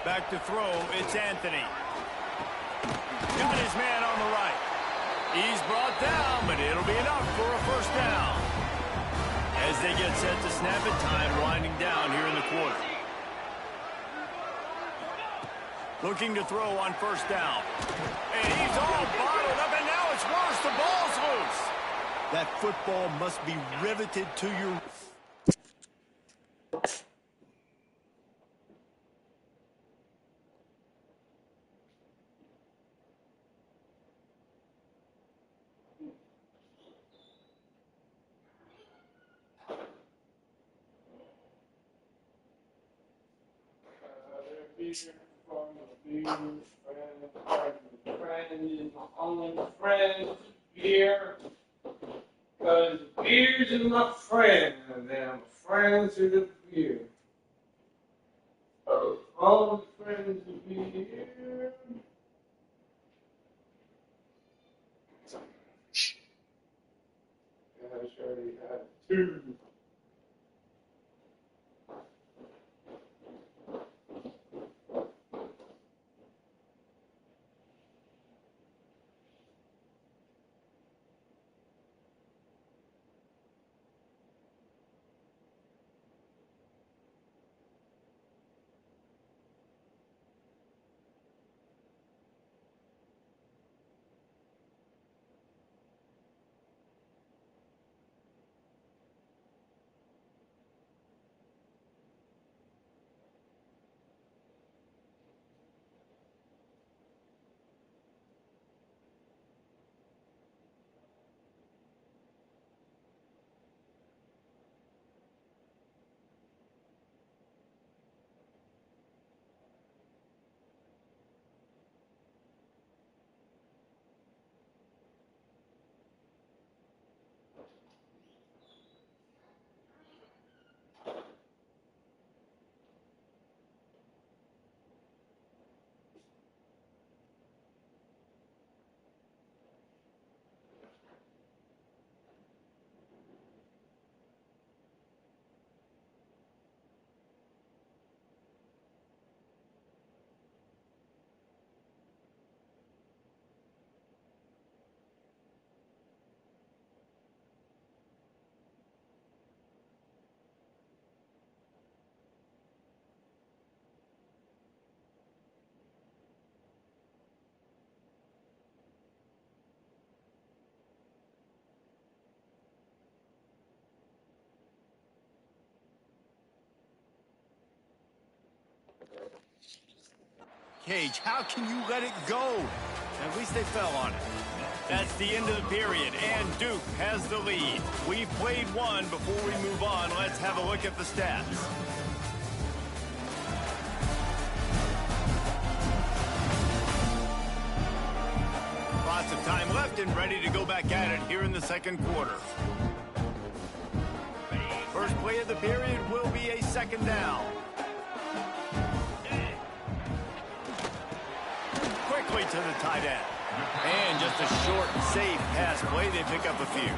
Back to throw, it's Anthony. Got his man on the right. He's brought down, but it'll be enough for a 1st down. As they get set to snap it, time winding down here in the quarter. Looking to throw on 1st down. And he's all bottled up, and now it's worse. The ball's loose. That football must be riveted to your... Friend is my only friend here. Because beers is my friend, and I'm friends with the beer. All the friends of beer. Gosh, I already had 2. Cage, how can you let it go? At least they fell on it. That's the end of the period, and Duke has the lead. We've played one. Before we move on, let's have a look at the stats. Lots of time left and ready to go back at it here in the second quarter. First play of the period will be a second down. Quickly to the tight end. And just a short, safe pass play. They pick up a few.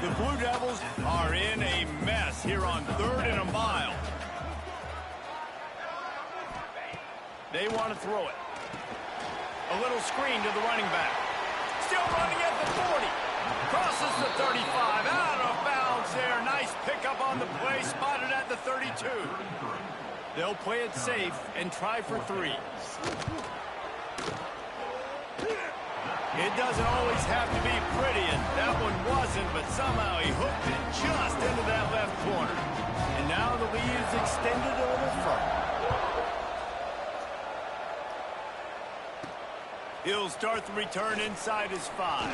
The Blue Devils are in a mess here on 3rd and a mile. They want to throw it. A little screen to the running back. Still running at the 40. Crosses the 35. Out of bounds there. Nice pickup on the play. Spotted at the 32. They'll play it safe and try for 3. It doesn't always have to be pretty, and that one wasn't, but somehow he hooked it just into that left corner. And now the lead is extended a little further. He'll start the return inside his 5.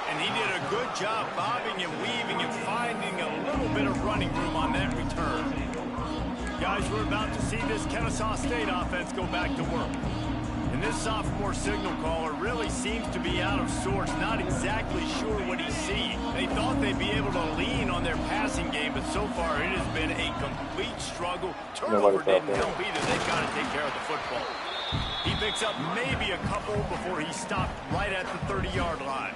And he did a good job bobbing and weaving and finding a little bit of running room on that return. Guys, we're about to see this Kennesaw State offense go back to work. And this sophomore signal caller really seems to be out of sorts, not exactly sure what he's seeing. They thought they'd be able to lean on their passing game, but so far it has been a complete struggle. Turnover didn't help either. They've got to take care of the football. He picks up maybe a couple before he stopped right at the 30-yard line.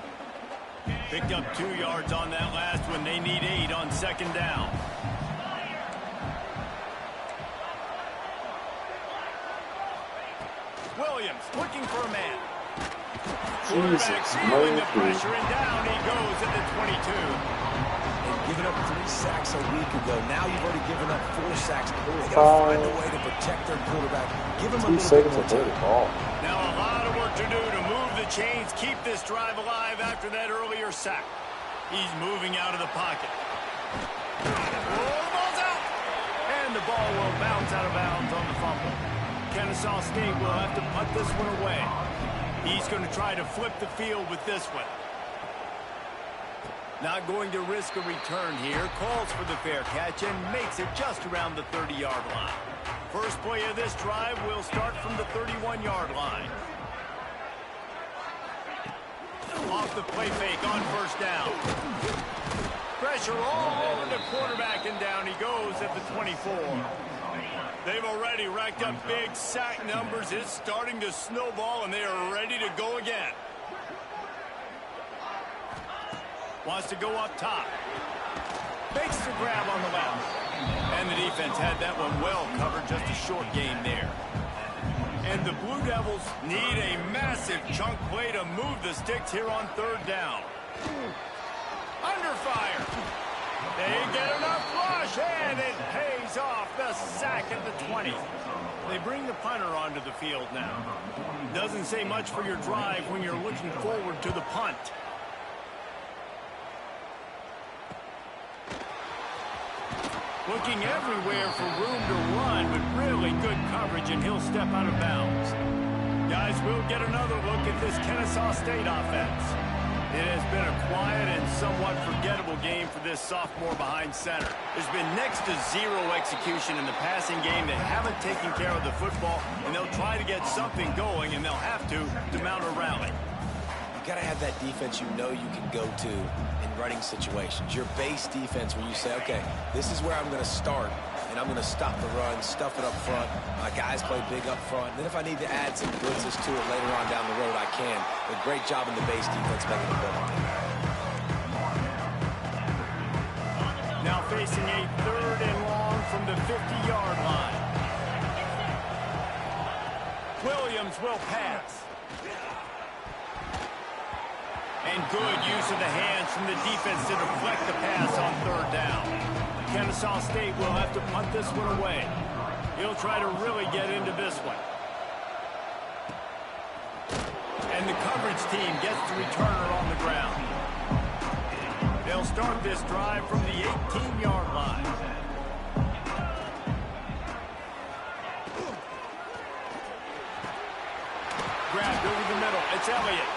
Picked up 2 yards on that last one. They need 8 on second down. Williams looking for a man. Quarterback feeling the pressure, and down he goes at the 22. They've given up 3 sacks a week ago. Now you've already given up 4 sacks. They've got to find a way to protect their quarterback. Give him a little bit more time. Now a lot of work to do to move the chains, keep this drive alive after that earlier sack. He's moving out of the pocket. Oh, the ball's out! And the ball will bounce out of bounds on the fumble. Kennesaw State will have to punt this one away. He's going to try to flip the field with this one. Not going to risk a return here. Calls for the fair catch and makes it just around the 30-yard line. First play of this drive will start from the 31-yard line. Off the play fake on first down. Pressure all over the quarterback, and down he goes at the 24. They've already racked up big sack numbers. It's starting to snowball, and they are ready to go again. Wants to go up top. Makes the grab on the left. And the defense had that one well covered, just a short gain there. And the Blue Devils need a massive chunk play to move the sticks here on third down. Under fire. They get enough rush, and it pays off. The sack at the 20. They bring the punter onto the field now. Doesn't say much for your drive when you're looking forward to the punt. Looking everywhere for room to run, but really good coverage, and he'll step out of bounds. Guys, we'll get another look at this Kennesaw State offense. It has been a quiet and somewhat forgettable game for this sophomore behind center. There's been next to zero execution in the passing game. They haven't taken care of the football, and they'll try to get something going, and they'll have to mount a rally. You got to have that defense you know you can go to in running situations. Your base defense where you say, okay, this is where I'm going to start, and I'm going to stop the run, stuff it up front. My guys play big up front. Then if I need to add some blitzes to it later on down the road, I can. But great job in the base defense making it work. Now facing a 3rd and long from the 50-yard line. Williams will pass. And good use of the hands from the defense to deflect the pass on 3rd down. Kennesaw State will have to punt this one away. He'll try to really get into this one. And the coverage team gets the returner on the ground. They'll start this drive from the 18-yard line. Grabbed over the middle. It's Elliott.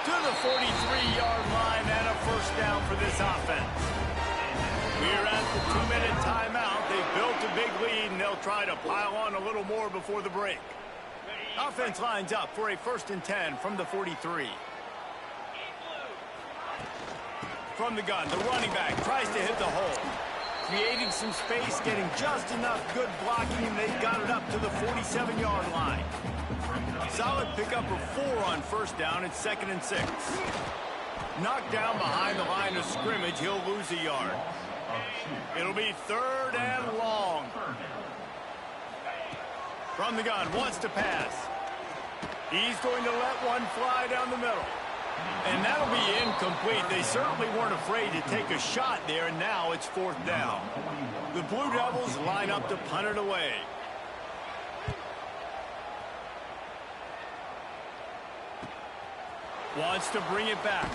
To the 43-yard line, and a first down for this offense. We're at the 2-minute timeout. They've built a big lead, and they'll try to pile on a little more before the break. Offense lines up for a 1st and 10 from the 43. From the gun, the running back tries to hit the hole. Creating some space, getting just enough good blocking, and they've got it up to the 47-yard line. Solid pickup of 4 on first down. It's 2nd and 6. Knocked down behind the line of scrimmage. He'll lose a yard. It'll be 3rd and long. From the gun, wants to pass. He's going to let one fly down the middle. And that'll be incomplete. They certainly weren't afraid to take a shot there, and now it's 4th down. The Blue Devils line up to punt it away. Wants to bring it back.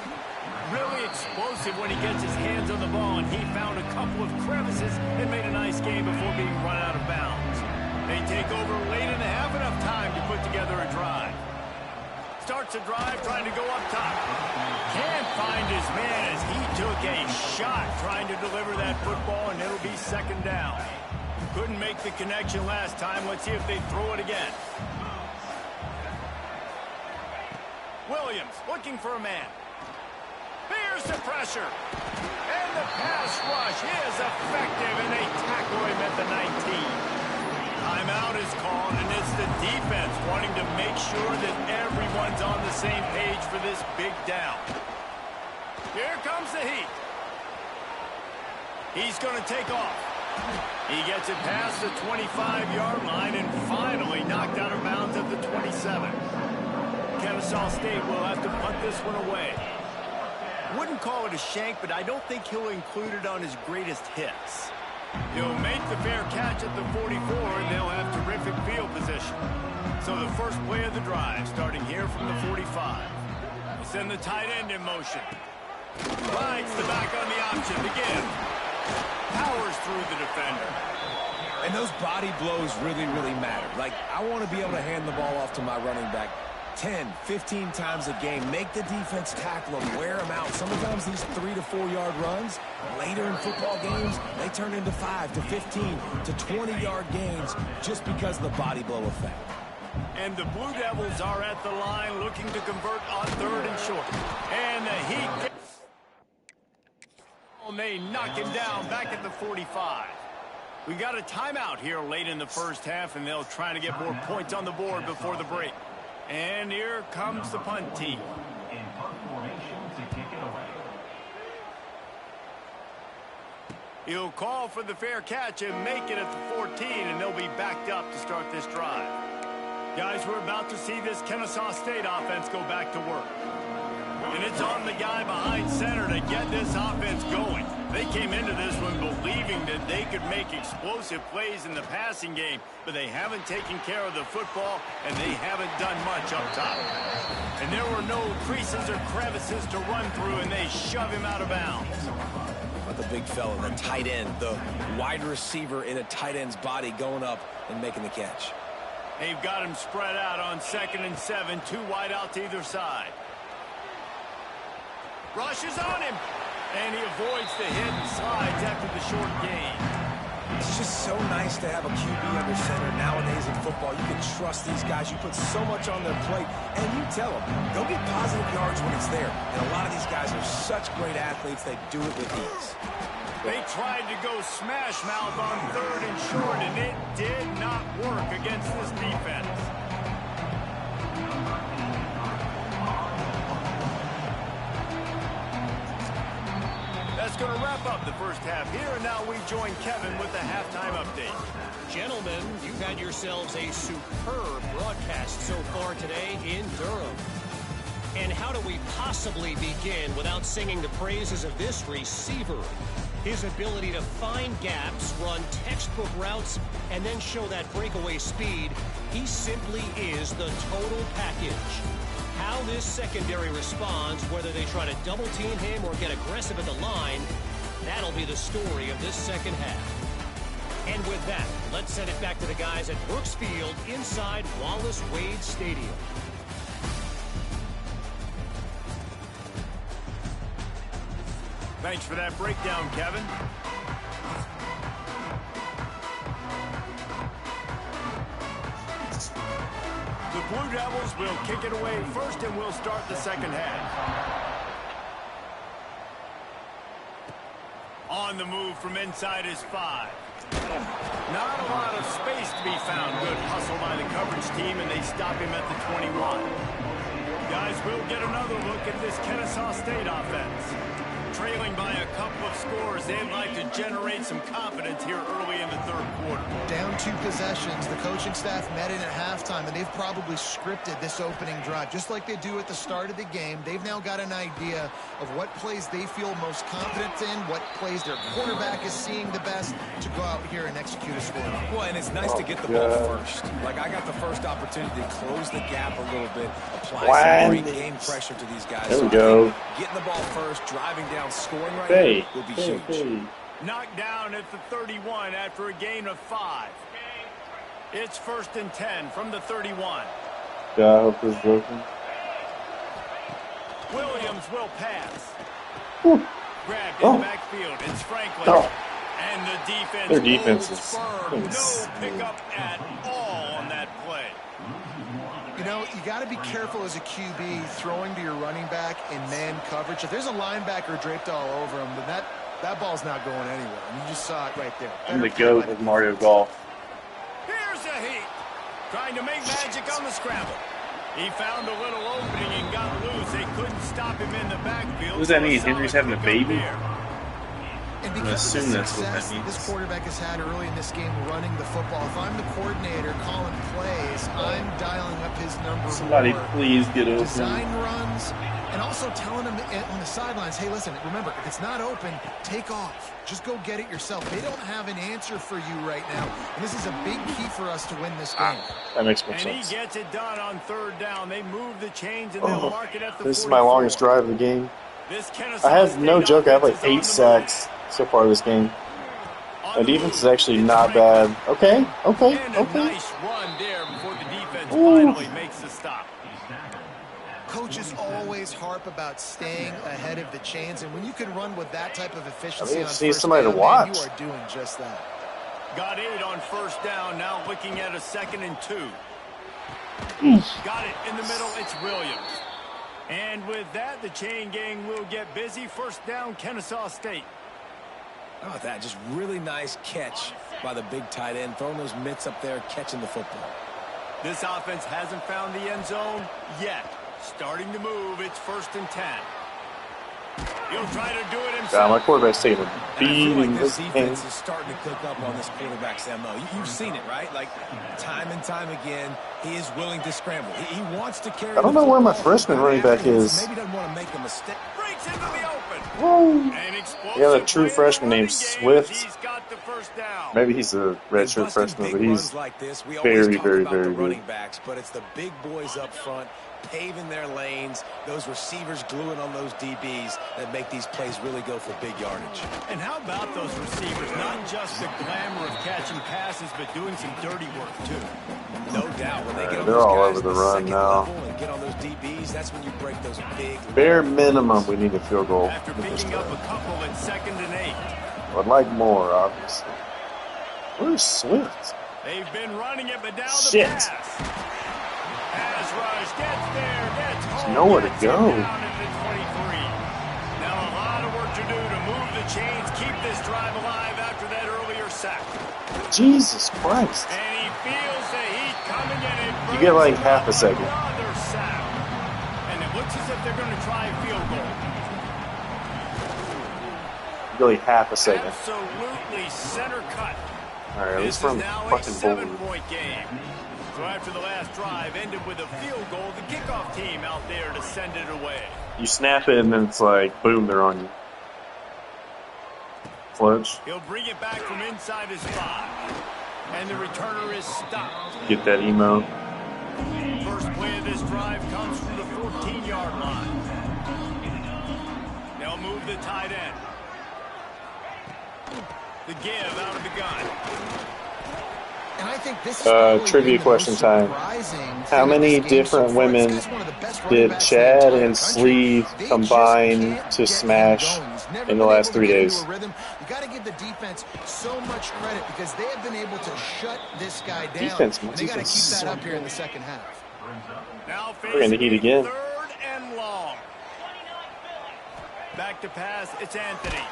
Really explosive when he gets his hands on the ball, and he found a couple of crevices and made a nice game before being run out of bounds. They take over late in the half, enough time to put together a drive. Starts a drive trying to go up top. Can't find his man as he took a shot trying to deliver that football, and it'll be 2nd down. Couldn't make the connection last time. Let's see if they throw it again. Williams looking for a man. Here's the pressure. And the pass rush is effective, and they tackle him at the 19. Timeout is called, and it's the defense wanting to make sure that everyone's on the same page for this big down. Here comes the heat. He's going to take off. He gets it past the 25-yard line and finally knocked out of bounds at the 27. Kennesaw State will have to punt this one away. Wouldn't call it a shank, but I don't think he'll include it on his greatest hits. He'll make the fair catch at the 44, and they'll have terrific field position. So the first play of the drive, starting here from the 45. They send the tight end in motion. Rides the back on the option to give. Powers through the defender. And those body blows really, really matter. Like, I want to be able to hand the ball off to my running back 10, 15 times a game. Make the defense tackle them, wear them out. Sometimes these 3 to 4 yard runs, later in football games, they turn into 5 to 15 to 20 yard gains just because of the body blow effect. And the Blue Devils are at the line looking to convert on 3rd and short. And the Heat, they knock him down back at the 45. We got a timeout here late in the first half, and they'll try to get more points on the board before the break. And here comes the punt team. In punt formation to kick it away. He'll call for the fair catch and make it at the 14, and they'll be backed up to start this drive. Guys, we're about to see this Kennesaw State offense go back to work. And it's on the guy behind center to get this offense going. They came into this one believing that they could make explosive plays in the passing game, but they haven't taken care of the football, and they haven't done much up top. And there were no creases or crevices to run through, and they shove him out of bounds. But the big fella, the tight end, the wide receiver in a tight end's body going up and making the catch. They've got him spread out on 2nd and 7, 2 wide out to either side. Rushes on him, and he avoids the hit and slides after the short gain. It's just so nice to have a QB under center. Nowadays in football, you can trust these guys. You put so much on their plate, and you tell them, go get positive yards when it's there. And a lot of these guys are such great athletes, they do it with ease. They tried to go smash mouth on 3rd and short, and it did not work against this defense. That's going to wrap up the first half here, and now we join Kevin with the halftime update. Gentlemen, you've had yourselves a superb broadcast so far today in Durham. And how do we possibly begin without singing the praises of this receiver? His ability to find gaps, run textbook routes, and then show that breakaway speed. He simply is the total package. How this secondary responds, whether they try to double team him or get aggressive at the line, that'll be the story of this second half. And with that, let's send it back to the guys at Brooks Field inside Wallace Wade Stadium. Thanks for that breakdown, Kevin. The Blue Devils will kick it away first, and we'll start the second half. On the move from inside is 5. Not a lot of space to be found. Good hustle by the coverage team, and they stop him at the 21. Guys, we'll get another look at this Kennesaw State offense. Trailing by a couple of scores, they'd like to generate some confidence here early in the 3rd quarter. Down 2 possessions, the coaching staff met in at halftime, and they've probably scripted this opening drive. Just like they do at the start of the game, they've now got an idea of what plays they feel most confident in, what plays their quarterback is seeing the best to go out here and execute a score. Well, and it's nice to get the ball first. Like, I got the first opportunity to close the gap a little bit, apply some great game pressure to these guys. There we go. Getting the ball first, driving down, scoring right Hey, now would be huge. Knocked down at the 31 after a gain of 5. It's 1st and 10 from the 31. Yeah, I hope this is broken. Williams will pass. Whew. Grabbed in the backfield. It's Franklin. Oh. And the defense Their defense holds is firm. No insane. pickup at all on that play. You know, you got to be careful as a QB throwing to your running back in man coverage. If there's a linebacker draped all over him, then that ball's not going anywhere. And you just saw it right there. I'm the GOAT of Mario Golf. Here's a Heat. Trying to make magic on the scramble. He found a little opening and got loose. They couldn't stop him in the backfield. What does that mean? Henry's having a baby? And I'm because gonna of the assume that's what that success means. this quarterback has had early in this game running the football, if I'm the coordinator calling plays, I'm dialing up his number Somebody more. please get open. Design runs, and also telling him on the sidelines, hey, listen, remember, if it's not open, take off. Just go get it yourself. They don't have an answer for you right now, and this is a big key for us to win this game. That makes more And sense. he gets it done on 3rd down. They move the chains and they'll mark it at the 44. This is my longest drive of the game. This Kennesaw I have State no joke. I have like offense is 8 on the move. sacks so far this game. On My the defense is move, actually it's not Franklin. bad. Okay. And a nice run there before the defense Ooh. finally makes the stop. Coaches always harp about staying ahead of the chains, and when you can run with that type of efficiency on just need first somebody to down, man, watch. you are doing just that. Got 8 on first down, now looking at a 2nd and 2. Got it in the middle, it's Williams. And with that, the chain gang will get busy. First down, Kennesaw State. How about that? Just really nice catch by the big tight end, throwing those mitts up there, catching the football. This offense hasn't found the end zone yet. Starting to move, it's 1st and 10. He'll try to do it himself. God, my quarterback's taking a And I feel beating like this this defense game. is starting to cook up on this quarterback's MO. You've seen it, right? Like, time and time again, he is willing to scramble. He wants to carry I don't the know where my football. freshman running back is. Maybe doesn't want to make a mistake. Breaks into the open. Woo. An explosive Yeah, the true play in the freshman running named game. Swift. He's got the first down. Maybe he's a And redshirt busting freshman, big but he's runs like this, we very, always talk very, about very the good. running backs, but it's the big boys up front paving their lanes, those receivers gluing on those DBs that make these plays really go for big yardage. And how about those receivers? Not just the glamour of catching passes, but doing some dirty work, too. No doubt. When they get on they're those all guys over at the the run second now. level and get on those DBs, that's when you break those big... bare minimum we need a field goal. After with this picking up guy. a couple at 2nd and 8. I'd like more, obviously. Where's Swift? They've been running it, but now the Shit. pass. Pass rush gets there, gets home. nowhere to gets go. it down at the 23. Now a lot of work to do to move the chains, keep this drive alive after that earlier sack. Jesus Christ. And he feels the heat coming in. It You get like burns half a up second. another sack. And it looks as if they're going to try a field goal. Really half a second. Absolutely center cut. All right, at least This from is now a fucking Boulder. 7-point game. So after the last drive ended with a field goal, the kickoff team out there to send it away. You snap it and then it's like, boom, they're on you. Clutch. He'll bring it back from inside his 5. And the returner is stopped. Get that emo. First play of this drive comes from the 14-yard line. They'll move the tight end. The give out of the gun. And I think this is probably trivia been the question most time. surprising How thing of many this game so different far. This women guy's one of the best running did backs in the Chad entire and country. Sleeve They just combine can't to get him smash going. He's never in been the last able 3 to get into days? a rhythm. You got to give the defense so much credit because they have been able to shut this guy down. Defense, and they got to defense keep is that so up here in the second half. Now We're in the heat facing again. 3rd and long. Back to pass, it's Anthony.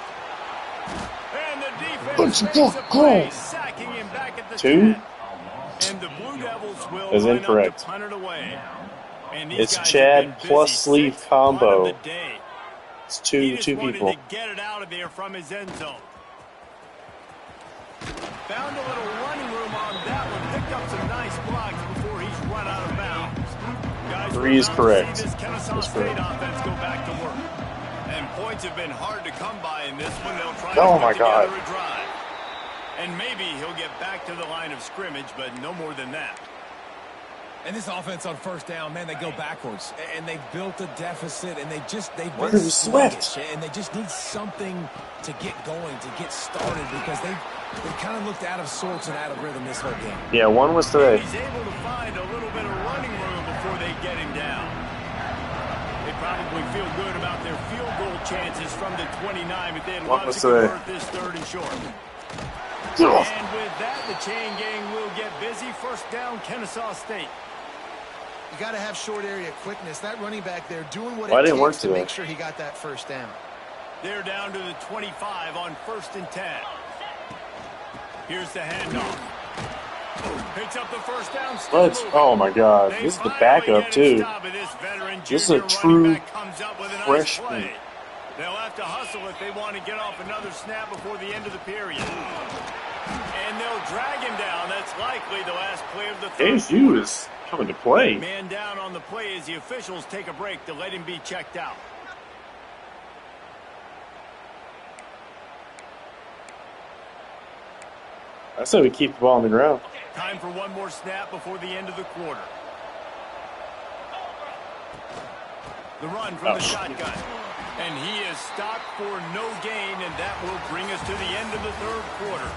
And the defense makes a play, sacking him back at the 2? 10. And the Blue Devils will Is line incorrect. up to punt it away. And these It's guys have Chad been busy. plus Sleeve 6th combo. punt of the day. It's He two just wanted people. to get it out of there from his end zone. Found a little running room on that one. Picked up some nice blocks before he's run out of bounds. Guys, 3 is we're about to correct. see this Kennesaw That's State correct. offense go back to work. And points have been hard to come by in this one. They'll try Oh to my put together God. a drive. And maybe he'll get back to the line of scrimmage, but no more than that. And this offense on first down, man, they go backwards. And they've built a deficit, and they've Where's been Swift? sluggish. And they just need something to get going, to get started, because they've kind of looked out of sorts and out of rhythm this whole game. Yeah, one was today. He's able to find a little bit of running room before they get him down. They probably feel good about their field goal chances from the 29, but they'd What love was to today? convert this 3rd and short. Ugh. And with that, the chain gang will get busy. First down, Kennesaw State. You got to have short area quickness. That running back there doing what Why it didn't work takes to today? make sure he got that first down. They're down to the 25 on 1st and 10. Here's the handoff. Picks up the first down. Still Let's. moving. Oh my God, They this is the finally backup get a too. stop of this veteran This is a junior true running back comes up with a nice freshman. play. They'll have to hustle if they want to get off another snap before the end of the period. And they'll drag him down. That's likely the last play of the 3rd. KSU is coming to play. Man down on the play as the officials take a break to let him be checked out. I said we keep the ball on the ground. Time for one more snap before the end of the quarter. The run from the shotgun. And he is stopped for no gain, and that will bring us to the end of the 3rd quarter.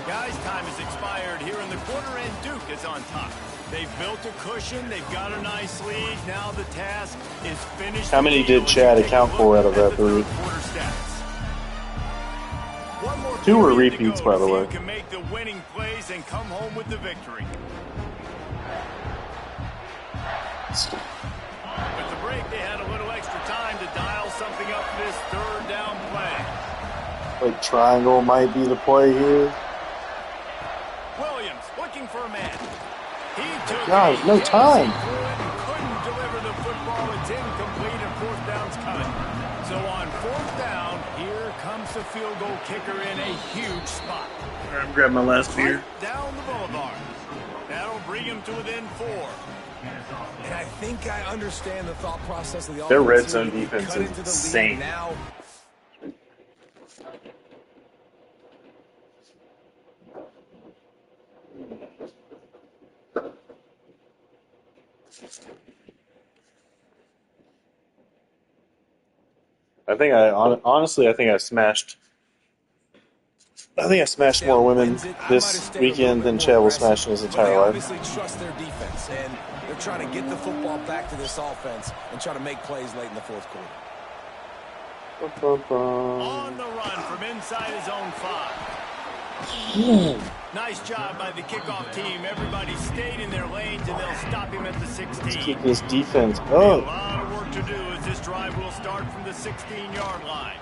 Guys, time has expired here in the quarter, and Duke is on top. They've built a cushion. They've got a nice lead. Now the task is finished. How many did Chad account for out of that 3? 2 were repeats, by the way. You can make the winning plays and come home with the victory. With the break, they had a little extra time to dial something up for this third down play. Like triangle might be the play here. Williams looking for a man. He took God, no time. Couldn't deliver the football. It's incomplete and fourth down's coming. So on fourth down, here comes the field goal kicker in a huge spot. All right, I'm grabbing my last beer. Right down the boulevard. That'll bring him to within 4. And I think I understand the thought process of the offense. Their red zone defense is insane. Now, I think honestly, I think I smashed more women this weekend than Chad will smash in his entire life. They obviously trust their defense, and they're trying to get the football back to this offense and try to make plays late in the fourth quarter. On the run from inside his own 5. Nice job by the kickoff team. Everybody stayed in their lanes, and they'll stop him at the 16. Let's keep this defense A up. lot of work to do as this drive will start from the 16-yard line.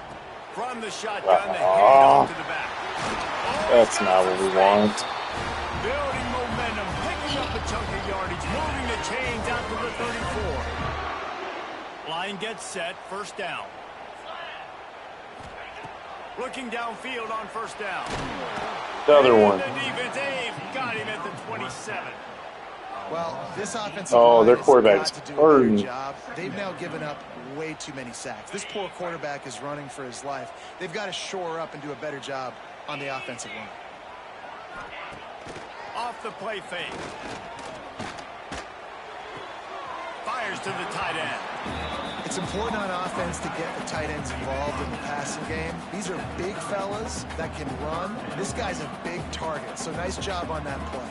From the shotgun, the handoff to the back. That's not what we want. Building momentum, picking up a chunk of yardage, moving the chains out to the 34. Line gets set, first down. Looking downfield on first down. The other one. The defense got him at the 27. Well, this offensive their line quarterback's has got to do a hurting. great job. They've now given up way too many sacks. This poor quarterback is running for his life. They've got to shore up and do a better job on the offensive line. Off the play fake. Fires to the tight end. It's important on offense to get the tight ends involved in the passing game. These are big fellas that can run. This guy's a big target, so nice job on that play.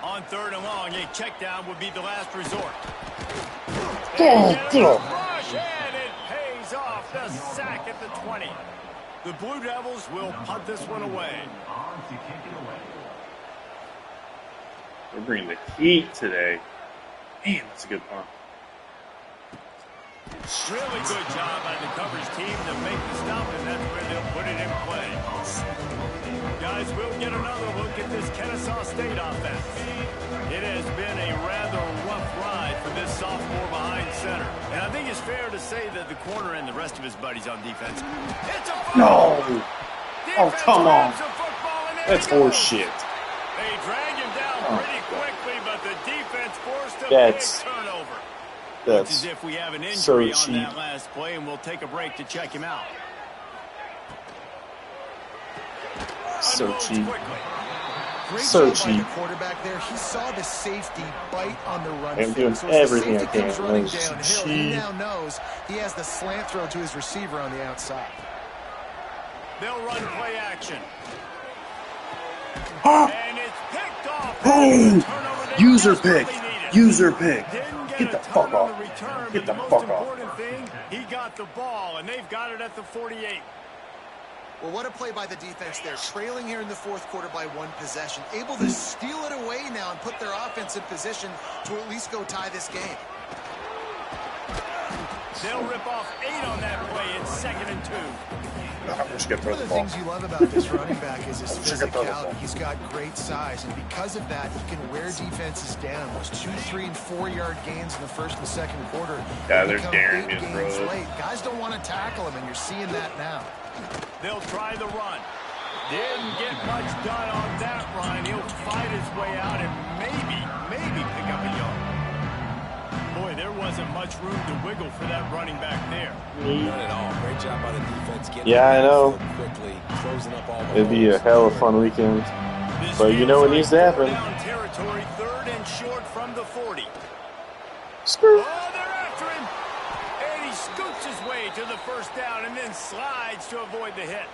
On third and long, a check down would be the last resort. Get off. Rush, and it pays off. The sack at the 20. The Blue Devils will punt this one away. On to kick it away. We're bringing the heat today. Man, that's a good punt. Really good job by the coverage team to make the stop, and that's where they'll put it in play. Guys, we'll get another look at this Kennesaw State offense. It has been a rather rough ride for this sophomore behind center. And I think it's fair to say that the corner and the rest of his buddies on defense. It's a No! Oh, Defense come on. grabs the football, and there That's he goes. horse shit. They drag him down pretty quickly, but the defense forced a That's- big turnover. That's As if we have an so injury on cheap. that last play, and we'll take a break to check him out. So Unloads cheap. quickly. Great So job by cheap. the quarterback there. He saw the safety bite on the run. I'm fake. doing So as the everything I safety comes can. running That was downhill, he cheap. now knows he has the slant throw to his receiver on the outside. They'll run play action. Ah! And it's picked off. Boom! Turnover they User desperately pick. needed. User pick. Didn't Get a the ton fuck on off. the return, Get but the the most fuck off. important thing, he got the ball, and they've got it at the 48. Well, what a play by the defense there. Trailing here in the fourth quarter by 1 possession. Able to steal it away now and put their offense in position to at least go tie this game. They'll rip off 8 on that play. It's 2nd and 2. I'm just going to throw One the of the ball. things you love about this running back is his Sure can throw the physicality. ball. He's got great size, and because of that, he can wear defenses down. Those 2, 3, and 4-yard gains in the first and second quarter. Yeah, they there's become Darren big being gains thrown. late. Guys don't want to tackle him, and you're seeing that now. They'll try the run. Didn't get much done on that run. He'll fight his way out and maybe pick up a yard. Boy, there wasn't much room to wiggle for that running back there. None at all. Great job by the defense. Getting Yeah, I the know. field quickly, closing up all the It'd be a holes. hell of a fun weekend. This But you know what needs to happen. Down territory, 3rd and short from the 40. Screw. Oh, they're after him. And he scoots his way to the first down and then slides to avoid the hit.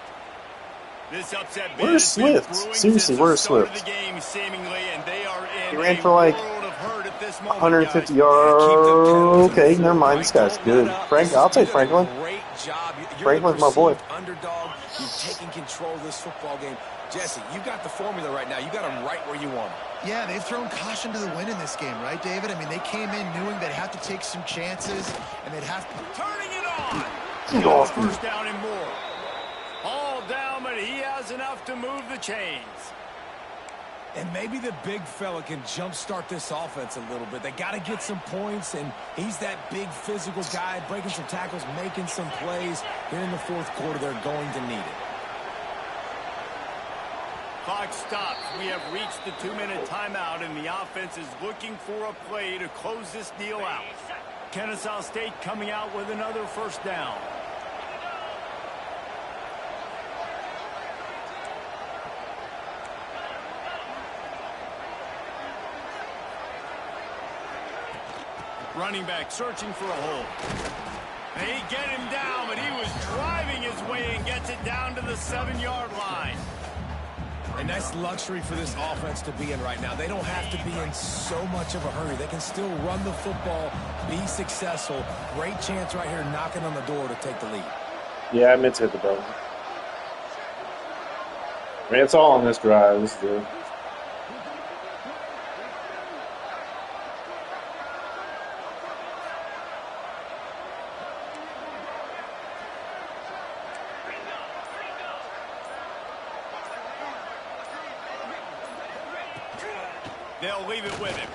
This upset Where's Swift? Seriously, where's Swift? He ran for like 150 yards. Okay, never mind. This guy's good. I'll take Franklin. Franklin's my boy. Underdog, you're taking control of this football game. Jesse, you got the formula right now. You got them right where you want them. Yeah, they've thrown caution to the wind in this game, right, David? I mean, they came in knowing they'd have to take some chances, and they'd have to... Turning it on! First down and more. All down, but he has enough to move the chains. And maybe the big fella can jumpstart this offense a little bit. They got to get some points, and he's that big physical guy, breaking some tackles, making some plays. Here in the fourth quarter, they're going to need it. Clock stops. We have reached the 2-minute timeout, and the offense is looking for a play to close this deal out. Kennesaw State coming out with another first down. Running back searching for a hole. They get him down, but he was driving his way and gets it down to the 7-yard line. A nice luxury for this offense to be in right now. They don't have to be in so much of a hurry. They can still run the football, be successful. Great chance right here knocking on the door to take the lead. Yeah, I meant to hit the button. I mean, it's all on this drive. This is good. They'll leave it with him.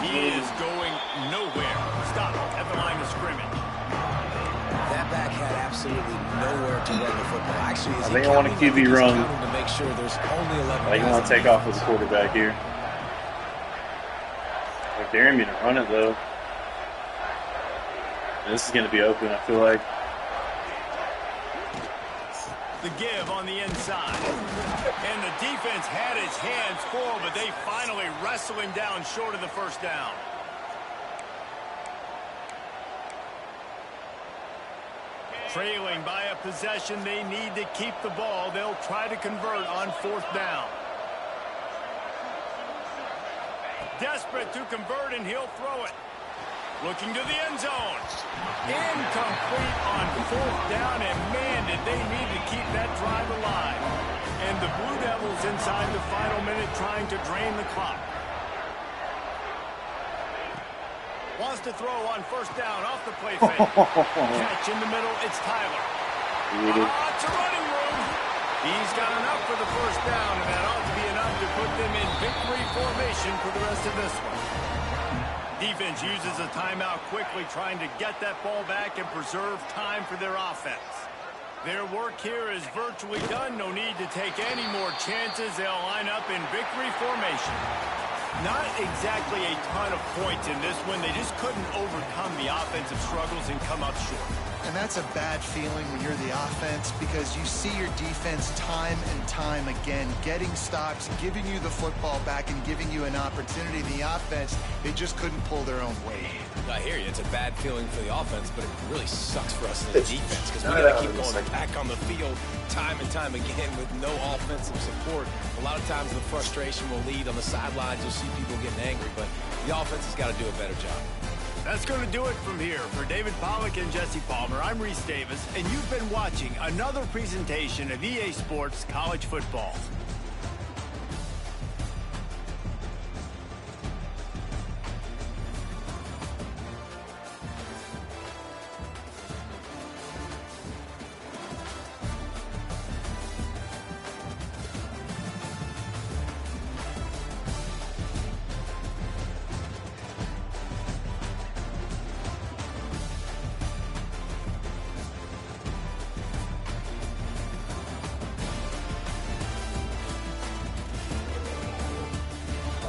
He is going nowhere. Stop at the line of scrimmage. That back had absolutely nowhere to run the football. Actually, I think I want a QB run. To make sure there's only 11 I think I want to take off as a quarterback here. I dare me to run it, though. This is going to be open, I feel like. The give on the inside. And the defense had its hands full, but they finally wrestle him down short of the first down. Trailing by a possession, they need to keep the ball. They'll try to convert on fourth down. Desperate to convert, and he'll throw it. Looking to the end zone. Incomplete on fourth down, and man, did they need to keep that drive alive. And the Blue Devils inside the final minute trying to drain the clock. Wants to throw on first down off the play fake. Catch in the middle, it's Tyler. It's a running room. He's got enough for the first down, and that ought to be enough to put them in victory formation for the rest of this one. Defense uses a timeout quickly, trying to get that ball back and preserve time for their offense. Their work here is virtually done. No need to take any more chances. They'll line up in victory formation. Not exactly a ton of points in this one. They just couldn't overcome the offensive struggles and come up short. And that's a bad feeling when you're the offense, because you see your defense time and time again getting stops, giving you the football back, and giving you an opportunity. The offense, they just couldn't pull their own weight. I hear you. It's a bad feeling for the offense, but it really sucks for us in the defense, because we got to keep going back on the field time and time again with no offensive support. A lot of times the frustration will lead on the sidelines. You'll see people getting angry, but the offense has got to do a better job. That's going to do it from here. For David Pollack and Jesse Palmer, I'm Reese Davis, and you've been watching another presentation of EA Sports College Football.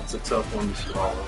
It's a tough one to swallow.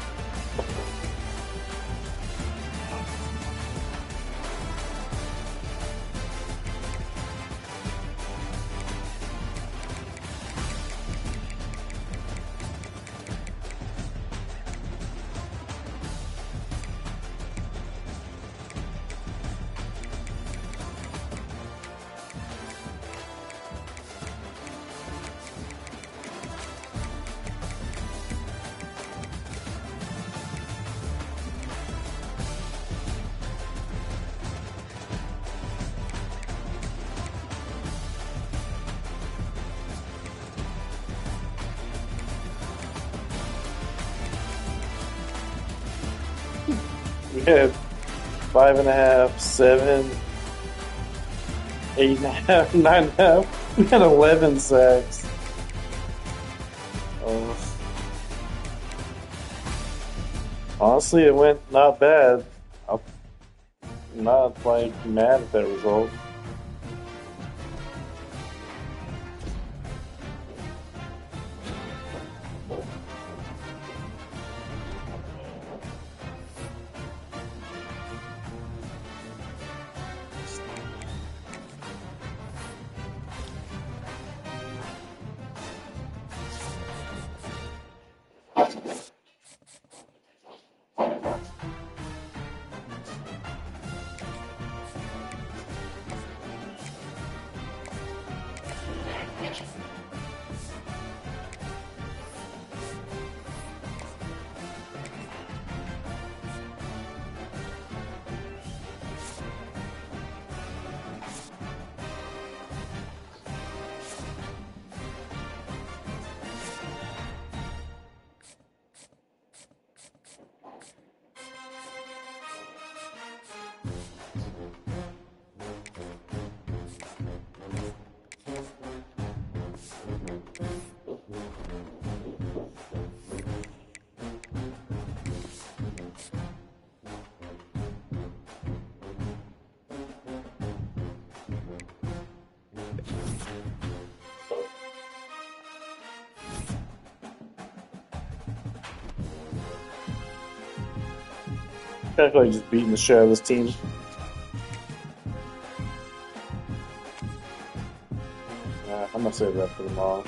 We had 5.5, 7, 8.5, 9.5. We had 11 sacks. Honestly, it went not bad. I'm not like mad at that result. I feel like just beating the shit out of this team. I'm gonna save that for tomorrow.